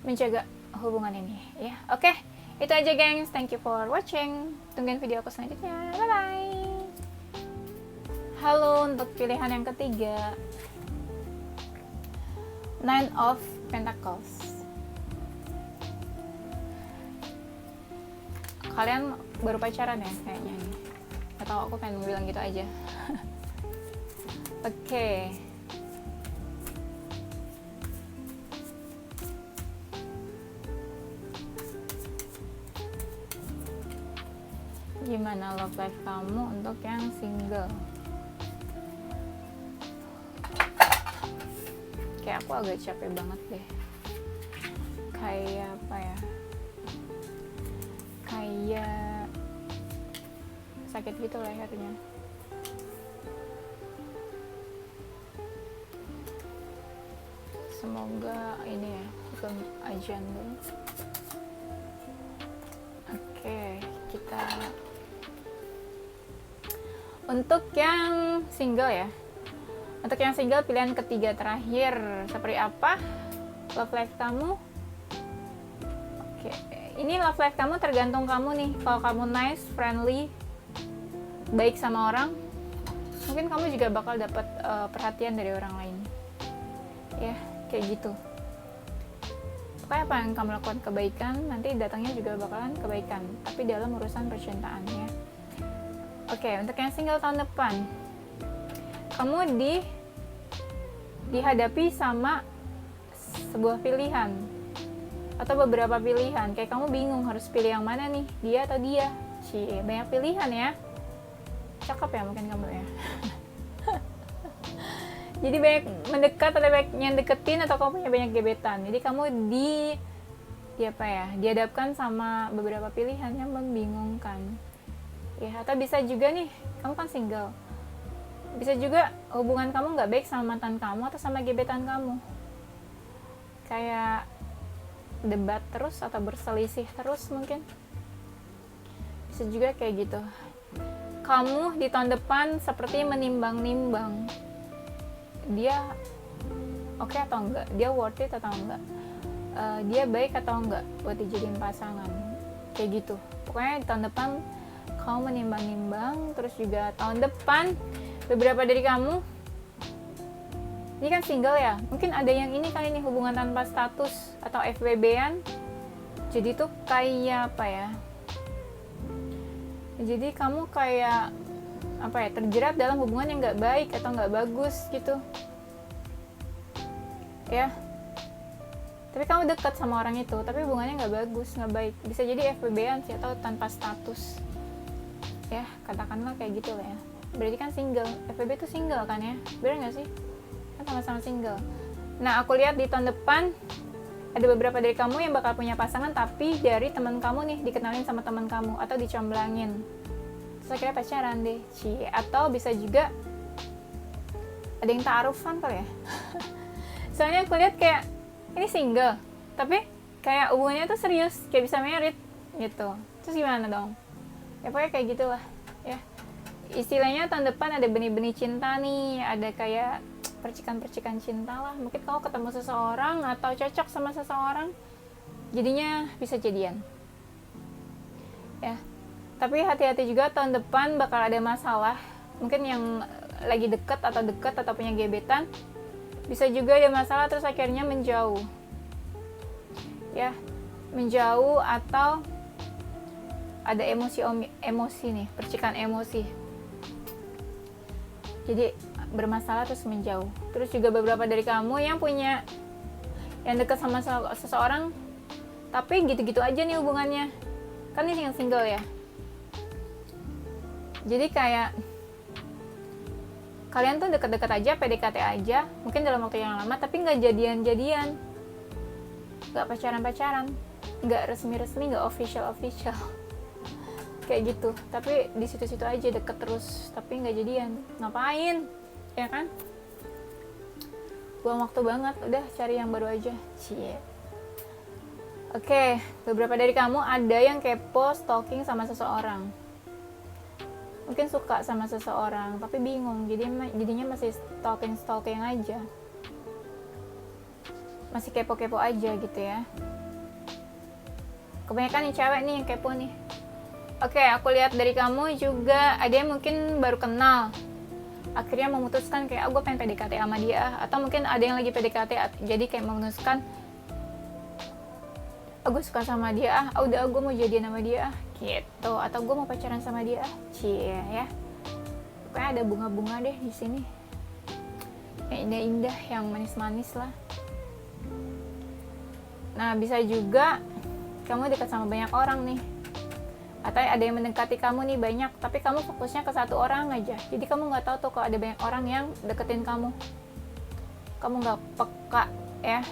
Speaker 1: menjaga hubungan ini ya. Oke, itu aja gengs, thank you for watching, tungguin video aku selanjutnya, bye bye. Halo, untuk pilihan yang ketiga, Nine of Pentacles. Kalian baru pacaran ya kayaknya nih, atau aku pengen bilang gitu aja. Oke. Gimana love life kamu untuk yang single? Kayak aku agak capek banget deh. Kayak apa ya? Kayak sakit gitu lehernya. Semoga ini ya, belum ajan dulu. Oke, kita untuk yang single ya. Untuk yang single, pilihan ketiga terakhir, seperti apa love life kamu? Oke, ini love life kamu tergantung kamu nih. Kalau kamu nice, friendly, baik sama orang, mungkin kamu juga bakal dapat perhatian dari orang lain. Ya, kayak gitu. Pokoknya apa yang kamu lakukan kebaikan, nanti datangnya juga bakalan kebaikan. Tapi dalam urusan percintaan ya. Oke, untuk yang single tahun depan, kamu dihadapi sama sebuah pilihan atau beberapa pilihan, kayak kamu bingung harus pilih yang mana nih, dia atau dia. Banyak pilihan ya, cakep ya mungkin kamu ya. Jadi banyak mendekat atau banyak yang deketin, atau kamu punya banyak gebetan. Jadi kamu dihadapkan sama beberapa pilihan yang membingungkan ya. Atau bisa juga nih, kamu kan single, bisa juga hubungan kamu nggak baik sama mantan kamu atau sama gebetan kamu, kayak debat terus atau berselisih terus, mungkin bisa juga kayak gitu. Kamu di tahun depan seperti menimbang-nimbang dia oke atau enggak, dia worth it atau enggak, dia baik atau enggak buat dijadiin pasangan, kayak gitu. Pokoknya di tahun depan kamu menimbang-nimbang. Terus juga tahun depan beberapa dari kamu ini kan single ya, mungkin ada yang ini kali ini hubungan tanpa status atau FWB-an. Jadi tuh kayak apa ya, jadi kamu kayak apa ya, terjerat dalam hubungan yang nggak baik atau nggak bagus gitu ya. Tapi kamu dekat sama orang itu, tapi hubungannya nggak bagus, nggak baik. Bisa jadi FWB-an sih atau tanpa status ya, katakanlah kayak gitu lah ya. Berarti kan single, FWB itu single kan ya, bener nggak sih? Kan sama-sama single. Nah, aku lihat di tahun depan ada beberapa dari kamu yang bakal punya pasangan, tapi dari teman kamu nih, dikenalin sama teman kamu atau dicomblangin. Terus akhirnya pacaran deh, atau bisa juga ada yang ta'arufan kali ya. Soalnya aku lihat kayak ini single, tapi kayak hubungannya tuh serius, kayak bisa married gitu. Terus gimana dong? Ya pokoknya kayak gitulah ya. Istilahnya tahun depan ada benih-benih cinta nih, ada kayak percikan-percikan cinta lah. Mungkin kamu ketemu seseorang atau cocok sama seseorang, jadinya bisa jadian ya. Tapi hati-hati juga, tahun depan bakal ada masalah. Mungkin yang lagi deket atau punya gebetan, bisa juga ada masalah terus akhirnya menjauh ya, menjauh atau ada emosi nih, percikan emosi. Jadi bermasalah terus menjauh. Terus juga beberapa dari kamu yang dekat sama seseorang, tapi gitu-gitu aja nih hubungannya. Kan ini yang single ya. Jadi kayak kalian tuh deket-deket aja, PDKT aja, mungkin dalam waktu yang lama, tapi nggak jadian-jadian, nggak pacaran-pacaran, nggak resmi-resmi, nggak official kayak gitu. Tapi di situ-situ aja deket terus, tapi nggak jadian. Ngapain? Ya kan? buang waktu banget, udah cari yang baru aja. Cie. Oke, beberapa dari kamu ada yang kepo stalking sama seseorang. Mungkin suka sama seseorang tapi bingung, jadinya masih stalking aja, masih kepo-kepo aja gitu ya. Kebanyakan nih cewek nih yang kepo nih. Oke, aku lihat dari kamu juga ada yang mungkin baru kenal, akhirnya memutuskan kayak gue pengen PDKT sama dia, atau mungkin ada yang lagi PDKT jadi kayak memutuskan gue suka sama dia, udah gue mau jadian sama dia gitu, atau gue mau pacaran sama dia. Cie ya, pokoknya ada bunga-bunga deh di sini, yang indah-indah, yang manis-manis lah. Nah, bisa juga kamu dekat sama banyak orang nih, atau ada yang mendekati kamu nih banyak, tapi kamu fokusnya ke satu orang aja, jadi kamu nggak tahu tuh kalau ada banyak orang yang deketin kamu nggak peka ya.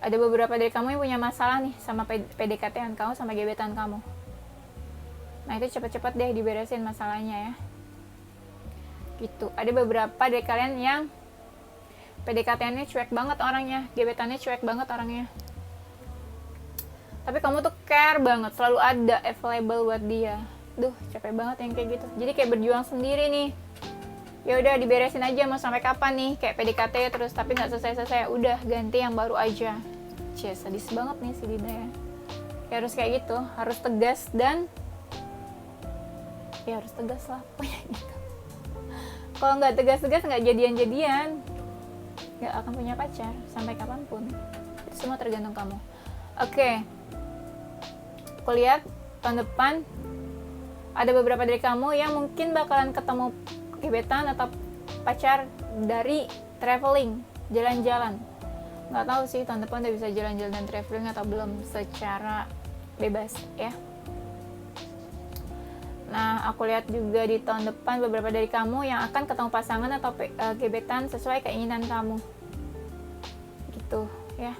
Speaker 1: Ada beberapa dari kamu yang punya masalah nih sama PDKT-an kamu, sama gebetan kamu. Nah, itu cepet-cepet deh diberesin masalahnya ya. Gitu. Ada beberapa dari kalian yang PDKT-annya cuek banget orangnya, gebetannya cuek banget orangnya. Tapi kamu tuh care banget, selalu ada available buat dia. Duh, capek banget yang kayak gitu. Jadi kayak berjuang sendiri nih. Ya udah diberesin aja, mau sampai kapan nih kayak PDKT terus tapi nggak selesai-selesai, udah ganti yang baru aja. Cie, sadis banget nih si Dinda ya. Ya harus kayak gitu, harus tegas, dan ya harus tegas lah pokoknya gitu. Kalau nggak tegas-tegas nggak jadian-jadian, nggak akan punya pacar sampai kapanpun. Itu semua tergantung kamu. Oke, aku lihat tahun depan ada beberapa dari kamu yang mungkin bakalan ketemu gebetan atau pacar dari traveling, jalan-jalan. Nggak tahu sih tahun depan udah bisa jalan-jalan dan traveling atau belum secara bebas ya. Nah, aku lihat juga di tahun depan beberapa dari kamu yang akan ketemu pasangan atau gebetan sesuai keinginan kamu gitu ya.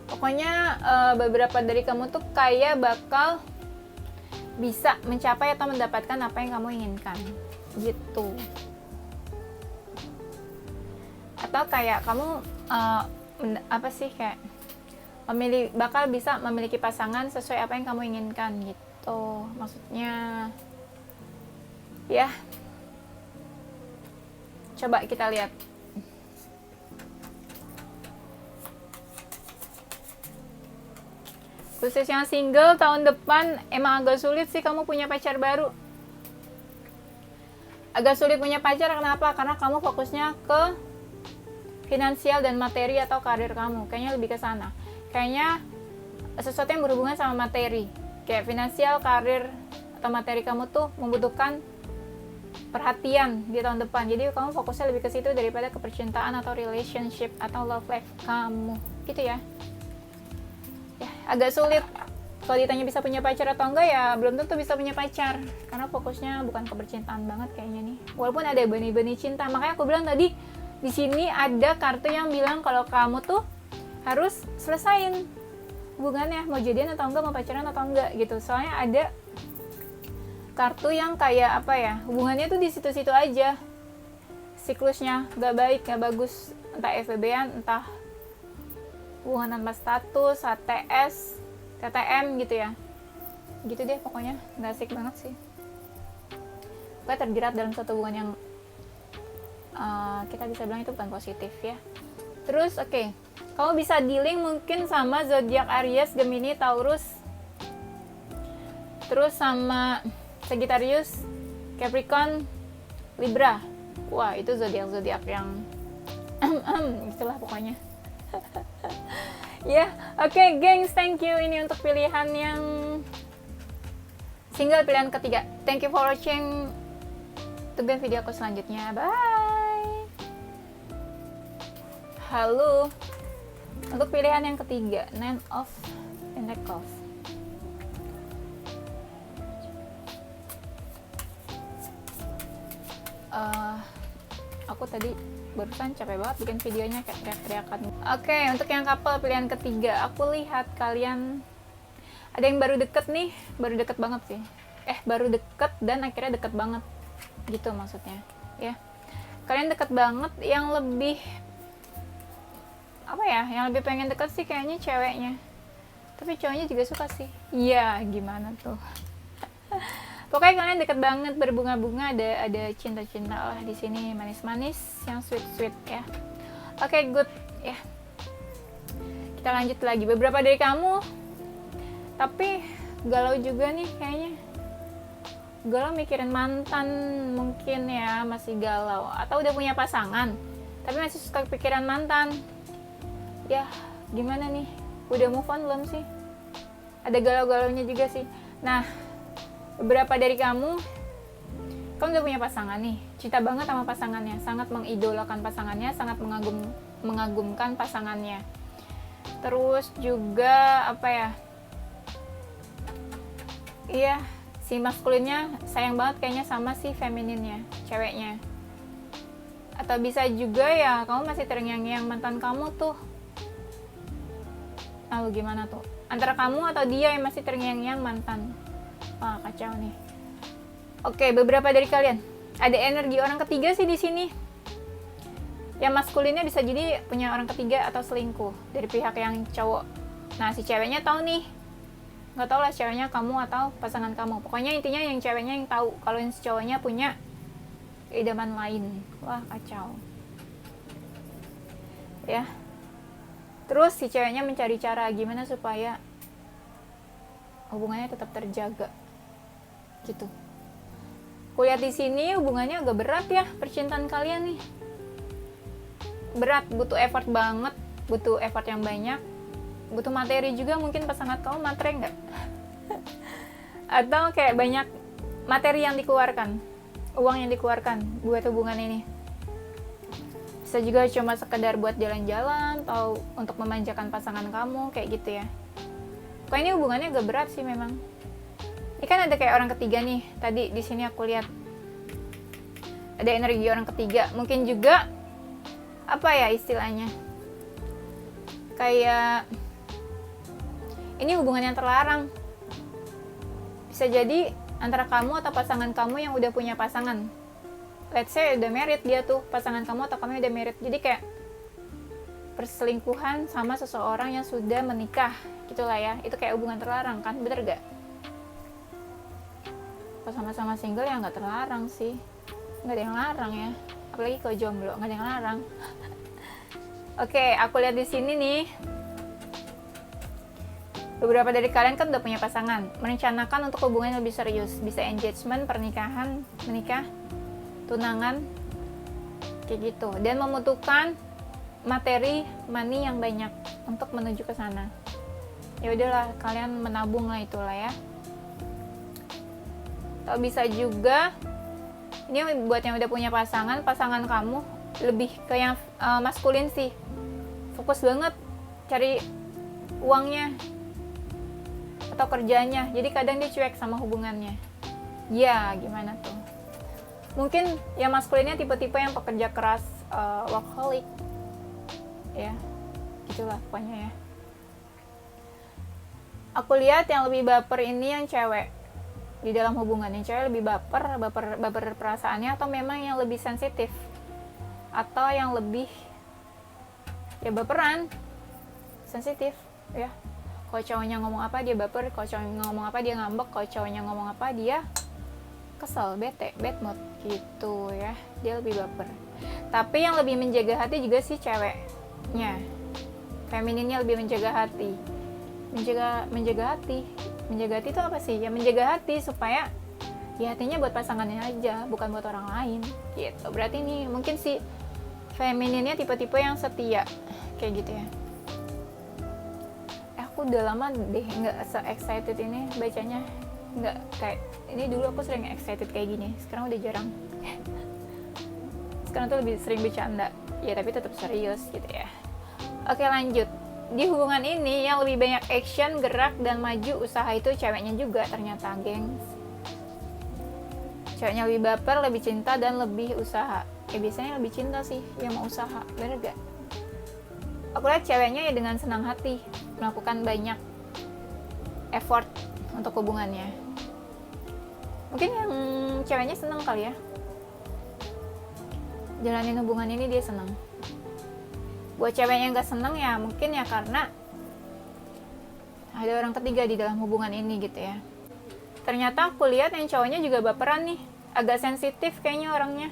Speaker 1: Pokoknya beberapa dari kamu tuh kayak bakal bisa mencapai atau mendapatkan apa yang kamu inginkan gitu. Atau kayak kamu kayak bakal bisa memiliki pasangan sesuai apa yang kamu inginkan gitu, maksudnya ya. Coba kita lihat. Khusus yang single tahun depan emang agak sulit sih kamu punya pacar baru. Agak sulit punya pacar, kenapa? Karena kamu fokusnya ke finansial dan materi atau karir kamu. Kayaknya lebih ke sana. Kayaknya sesuatu yang berhubungan sama materi. Kayak finansial, karir, atau materi kamu tuh membutuhkan perhatian di tahun depan. Jadi kamu fokusnya lebih ke situ daripada ke percintaan atau relationship atau love life kamu. Gitu ya. Ya, agak sulit. Kalau ditanya bisa punya pacar atau enggak, ya belum tentu bisa punya pacar, karena fokusnya bukan ke percintaan banget kayaknya nih. Walaupun ada benih-benih cinta, makanya aku bilang tadi di sini ada kartu yang bilang kalau kamu tuh harus selesain hubungannya, mau jadian atau enggak, mau pacaran atau enggak gitu. Soalnya ada kartu yang kayak apa ya, hubungannya tuh di situ-situ aja, siklusnya nggak baik, nggak bagus, entah FWB-an, entah hubungan tanpa status, HTS, TTM gitu ya, gitu deh pokoknya, nggak asik banget sih. Gue terjerat dalam satu hubungan yang kita bisa bilang itu bukan positif ya. Terus oke, kamu bisa dealing mungkin sama zodiak Aries, Gemini, Taurus, terus sama Sagittarius, Capricorn, Libra. Wah, itu zodiak yang itulah pokoknya. Ya, oke, gengs, thank you. Ini untuk pilihan yang single, pilihan ketiga. Thank you for watching. Tungguin video aku selanjutnya. Bye. Halo. Untuk pilihan yang ketiga, Nine of Pentacles. Aku tadi barusan capek banget bikin videonya kayak teriak-teriakan. Oke, untuk yang couple pilihan ketiga, aku lihat kalian ada yang baru deket nih, baru deket banget sih. Baru deket dan akhirnya deket banget, gitu maksudnya. Ya, Kalian deket banget, yang lebih apa ya, yang lebih pengen deket sih kayaknya ceweknya, tapi cowoknya juga suka sih. Iya, gimana tuh. Pokoknya kalian deket banget, berbunga-bunga, ada cinta-cinta lah di sini, manis-manis, yang sweet-sweet ya. Oke, good ya. Kita lanjut lagi. Beberapa dari kamu tapi galau juga nih kayaknya. Galau mikirin mantan mungkin ya, masih galau. Atau udah punya pasangan tapi masih suka pikiran mantan. Ya, gimana nih? Udah move on belum sih? Ada galau-galaunya juga sih. Nah, beberapa dari kamu udah punya pasangan nih, cinta banget sama pasangannya, sangat mengidolakan pasangannya, sangat mengagumkan pasangannya. Terus juga apa ya, iya, si maskulinnya sayang banget kayaknya sama si femininnya, ceweknya. Atau bisa juga ya kamu masih terngiang-ngiang mantan kamu tuh. Lalu gimana tuh? Antara kamu atau dia yang masih terngiang-ngiang mantan? Wah, kacau nih. Oke, beberapa dari kalian ada energi orang ketiga sih di sini. Yang maskulinnya bisa jadi punya orang ketiga atau selingkuh dari pihak yang cowok. Nah, si ceweknya tahu nih. Nggak tahu lah ceweknya kamu atau pasangan kamu. Pokoknya intinya yang ceweknya yang tahu kalau yang si cowoknya punya idaman lain. Wah, kacau. Ya. Terus si ceweknya mencari cara gimana supaya hubungannya tetap terjaga. Gitu. Kulihat di sini hubungannya agak berat ya, percintaan kalian nih. Berat, butuh effort banget, butuh effort yang banyak, butuh materi juga. Mungkin pasangan kamu materi nggak? Atau kayak banyak materi yang dikeluarkan, uang yang dikeluarkan buat hubungan ini. Bisa juga cuma sekedar buat jalan-jalan atau untuk memanjakan pasangan kamu, kayak gitu ya. Kok ini hubungannya agak berat sih memang. Ini kan ada kayak orang ketiga nih. Tadi di sini aku lihat ada energi orang ketiga. Mungkin juga apa ya istilahnya? Kayak ini hubungan yang terlarang. Bisa jadi antara kamu atau pasangan kamu yang udah punya pasangan. Let's say udah married dia tuh, pasangan kamu atau kamu udah married. Jadi kayak perselingkuhan sama seseorang yang sudah menikah, gitulah ya. Itu kayak hubungan terlarang kan, bener gak? Kalau sama-sama single ya nggak terlarang sih, nggak ada yang larang ya, apalagi kalau jomblo nggak ada yang larang. Oke, aku lihat di sini nih, beberapa dari kalian kan udah punya pasangan, merencanakan untuk hubungan yang lebih serius, bisa engagement, pernikahan, menikah, tunangan, kayak gitu, dan membutuhkan materi money yang banyak untuk menuju ke sana. Ya udahlah, kalian menabung lah itulah ya. Atau bisa juga ini buat yang udah punya pasangan kamu lebih ke yang maskulin sih, fokus banget cari uangnya atau kerjanya, jadi kadang dia cuek sama hubungannya. Ya gimana tuh, mungkin yang maskulinnya tipe-tipe yang pekerja keras, workaholic ya, gitulah pokoknya ya. Aku lihat yang lebih baper ini yang cewek di dalam hubungan. Yang cewek lebih baper perasaannya, atau memang yang lebih sensitif, atau yang lebih ya baperan, sensitif ya. Kalau cowoknya ngomong apa dia baper, kalau cowoknya ngomong apa dia ngambek, kalau cowoknya ngomong apa dia kesel, bete, bad mood gitu ya. Dia lebih baper. Tapi yang lebih menjaga hati juga sih ceweknya. Femininnya lebih menjaga hati. Menjaga hati itu apa sih? Ya menjaga hati supaya ya hatinya buat pasangannya aja, bukan buat orang lain gitu. Berarti ini mungkin si femininnya tipe-tipe yang setia kayak gitu ya. Aku udah lama deh nggak se-excited ini bacanya, nggak kayak ini. Dulu aku sering excited kayak gini, sekarang udah jarang. Sekarang tuh lebih sering bercanda ya, tapi tetap serius gitu ya. Oke, lanjut. Di hubungan ini yang lebih banyak action, gerak, dan maju usaha itu ceweknya juga ternyata, gengs. Ceweknya lebih baper, lebih cinta, dan lebih usaha. Ya biasanya lebih cinta sih yang mau usaha, bener gak? Aku lihat ceweknya ya dengan senang hati melakukan banyak effort untuk hubungannya. Mungkin yang ceweknya senang kali ya jalanin hubungan ini dia senang. Buat cewek yang gak senang ya mungkin ya karena ada orang ketiga di dalam hubungan ini gitu ya. Ternyata aku lihat yang cowoknya juga baperan nih, agak sensitif kayaknya orangnya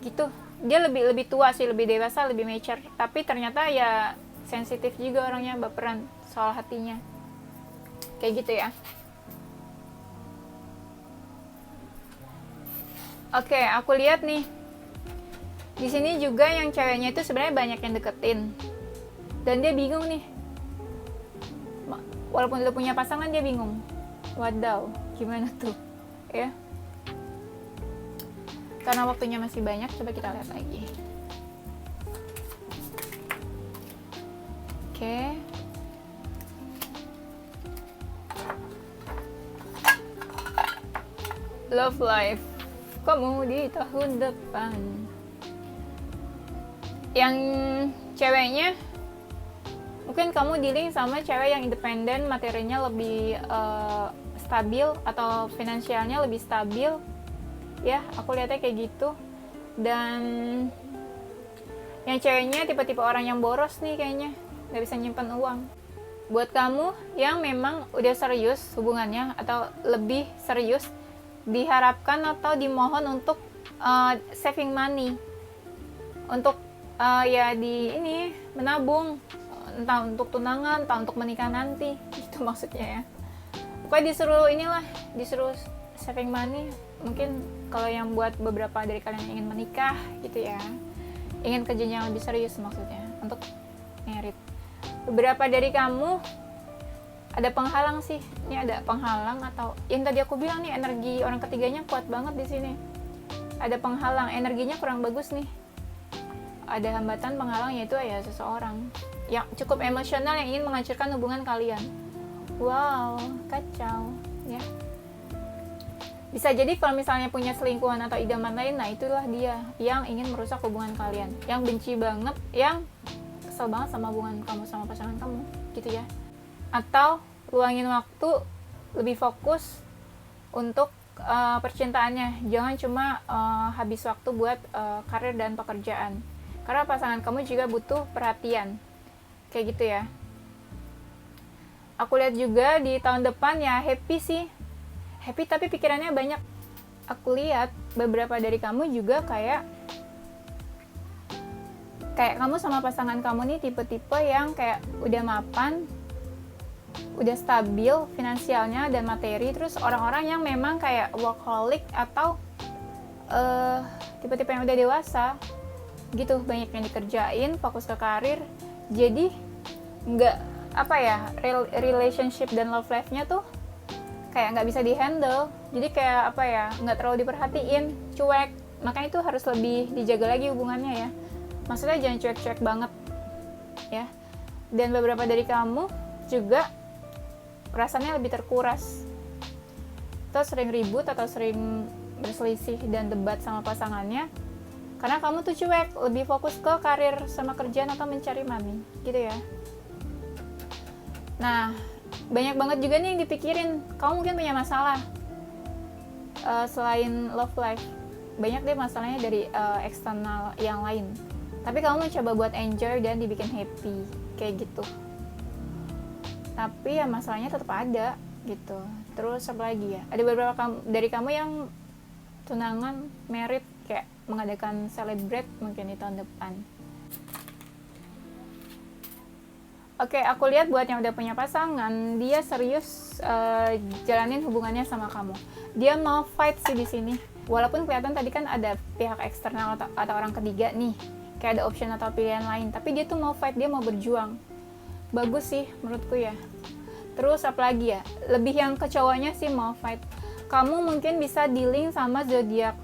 Speaker 1: gitu. Dia lebih tua sih, lebih dewasa, lebih mature, tapi ternyata ya sensitif juga orangnya, baperan soal hatinya kayak gitu ya. Oke, aku lihat nih di sini juga yang ceweknya itu sebenarnya banyak yang deketin dan dia bingung nih, walaupun udah punya pasangan dia bingung. Wadaw, gimana tuh ya? Karena waktunya masih banyak, coba kita lihat lagi. Oke. Love life kamu di tahun depan. Yang ceweknya mungkin kamu dealing sama cewek yang independen, materinya lebih stabil atau finansialnya lebih stabil ya, aku lihatnya kayak gitu. Dan yang ceweknya tipe-tipe orang yang boros nih kayaknya, nggak bisa nyimpan uang. Buat kamu yang memang udah serius hubungannya atau lebih serius, diharapkan atau dimohon untuk saving money, untuk ya di ini menabung, entah untuk tunangan, entah untuk menikah nanti, itu maksudnya ya. Pokoknya disuruh saving money. Mungkin kalau yang buat beberapa dari kalian yang ingin menikah gitu ya, ingin ke jenjang lebih serius maksudnya, untuk merit. Beberapa dari kamu ada penghalang sih. Ini ada penghalang atau yang tadi aku bilang nih, energi orang ketiganya kuat banget di sini. Ada penghalang, energinya kurang bagus nih. Ada hambatan penghalang, yaitu ya seseorang yang cukup emosional yang ingin menghancurkan hubungan kalian. Wow, kacau ya. Bisa jadi kalau misalnya punya selingkuhan atau idaman lain, nah itulah dia yang ingin merusak hubungan kalian, yang benci banget, yang kesel banget sama hubungan kamu sama pasangan kamu gitu ya. Atau luangin waktu, lebih fokus untuk percintaannya, jangan cuma habis waktu buat karir dan pekerjaan, karena pasangan kamu juga butuh perhatian kayak gitu ya. Aku lihat juga di tahun depan ya happy sih, happy tapi pikirannya banyak. Aku lihat beberapa dari kamu juga kayak kamu sama pasangan kamu nih tipe-tipe yang kayak udah mapan, udah stabil finansialnya dan materi, terus orang-orang yang memang kayak workaholic atau tipe-tipe yang udah dewasa gitu, banyak yang dikerjain, fokus ke karir, jadi nggak relationship dan love life-nya tuh kayak nggak bisa dihandle, jadi kayak nggak terlalu diperhatiin, cuek. Makanya itu harus lebih dijaga lagi hubungannya ya, maksudnya jangan cuek-cuek banget ya. Dan beberapa dari kamu juga perasaannya lebih terkuras, atau sering ribut atau sering berselisih dan debat sama pasangannya karena kamu tuh cuek, lebih fokus ke karir sama kerjaan atau mencari money gitu ya. Nah, banyak banget juga nih yang dipikirin. Kamu mungkin punya masalah selain love life, banyak deh masalahnya dari eksternal yang lain, tapi kamu mencoba buat enjoy dan dibikin happy kayak gitu. Tapi ya masalahnya tetap ada gitu. Terus apa lagi ya, ada beberapa dari kamu yang tunangan, married, kayak mengadakan celebrate mungkin di tahun depan. Oke, aku lihat buat yang udah punya pasangan, dia serius jalanin hubungannya sama kamu. Dia mau fight sih di sini. Walaupun kelihatan tadi kan ada pihak eksternal atau orang ketiga nih, kayak ada option atau pilihan lain, tapi dia tuh mau fight, dia mau berjuang. Bagus sih menurutku ya. Terus apalagi ya, lebih yang ke cowoknya sih mau fight. Kamu mungkin bisa dealing sama zodiak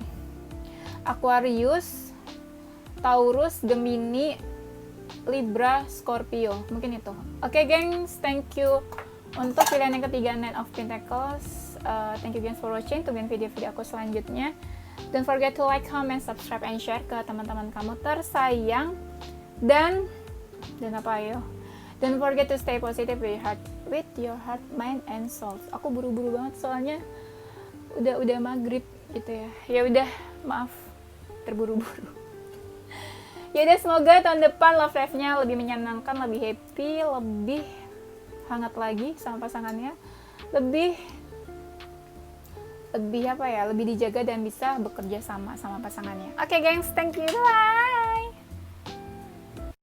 Speaker 1: Aquarius, Taurus, Gemini, Libra, Scorpio, mungkin itu. Oke, gengs, thank you untuk pilihan yang ketiga, Nine of Pentacles. Thank you gengs for watching. Tungguin video-video aku selanjutnya. Don't forget to like, comment, subscribe, and share ke teman-teman kamu tersayang. Dan apa ayo? Don't forget to stay positive with your heart, mind, and soul. Aku buru-buru banget soalnya udah maghrib gitu ya. Ya udah, maaf terburu-buru. Yaudah, semoga tahun depan love life-nya lebih menyenangkan, lebih happy, lebih hangat lagi sama pasangannya, lebih apa ya, lebih dijaga dan bisa bekerja sama pasangannya. Oke, gengs, thank you, bye.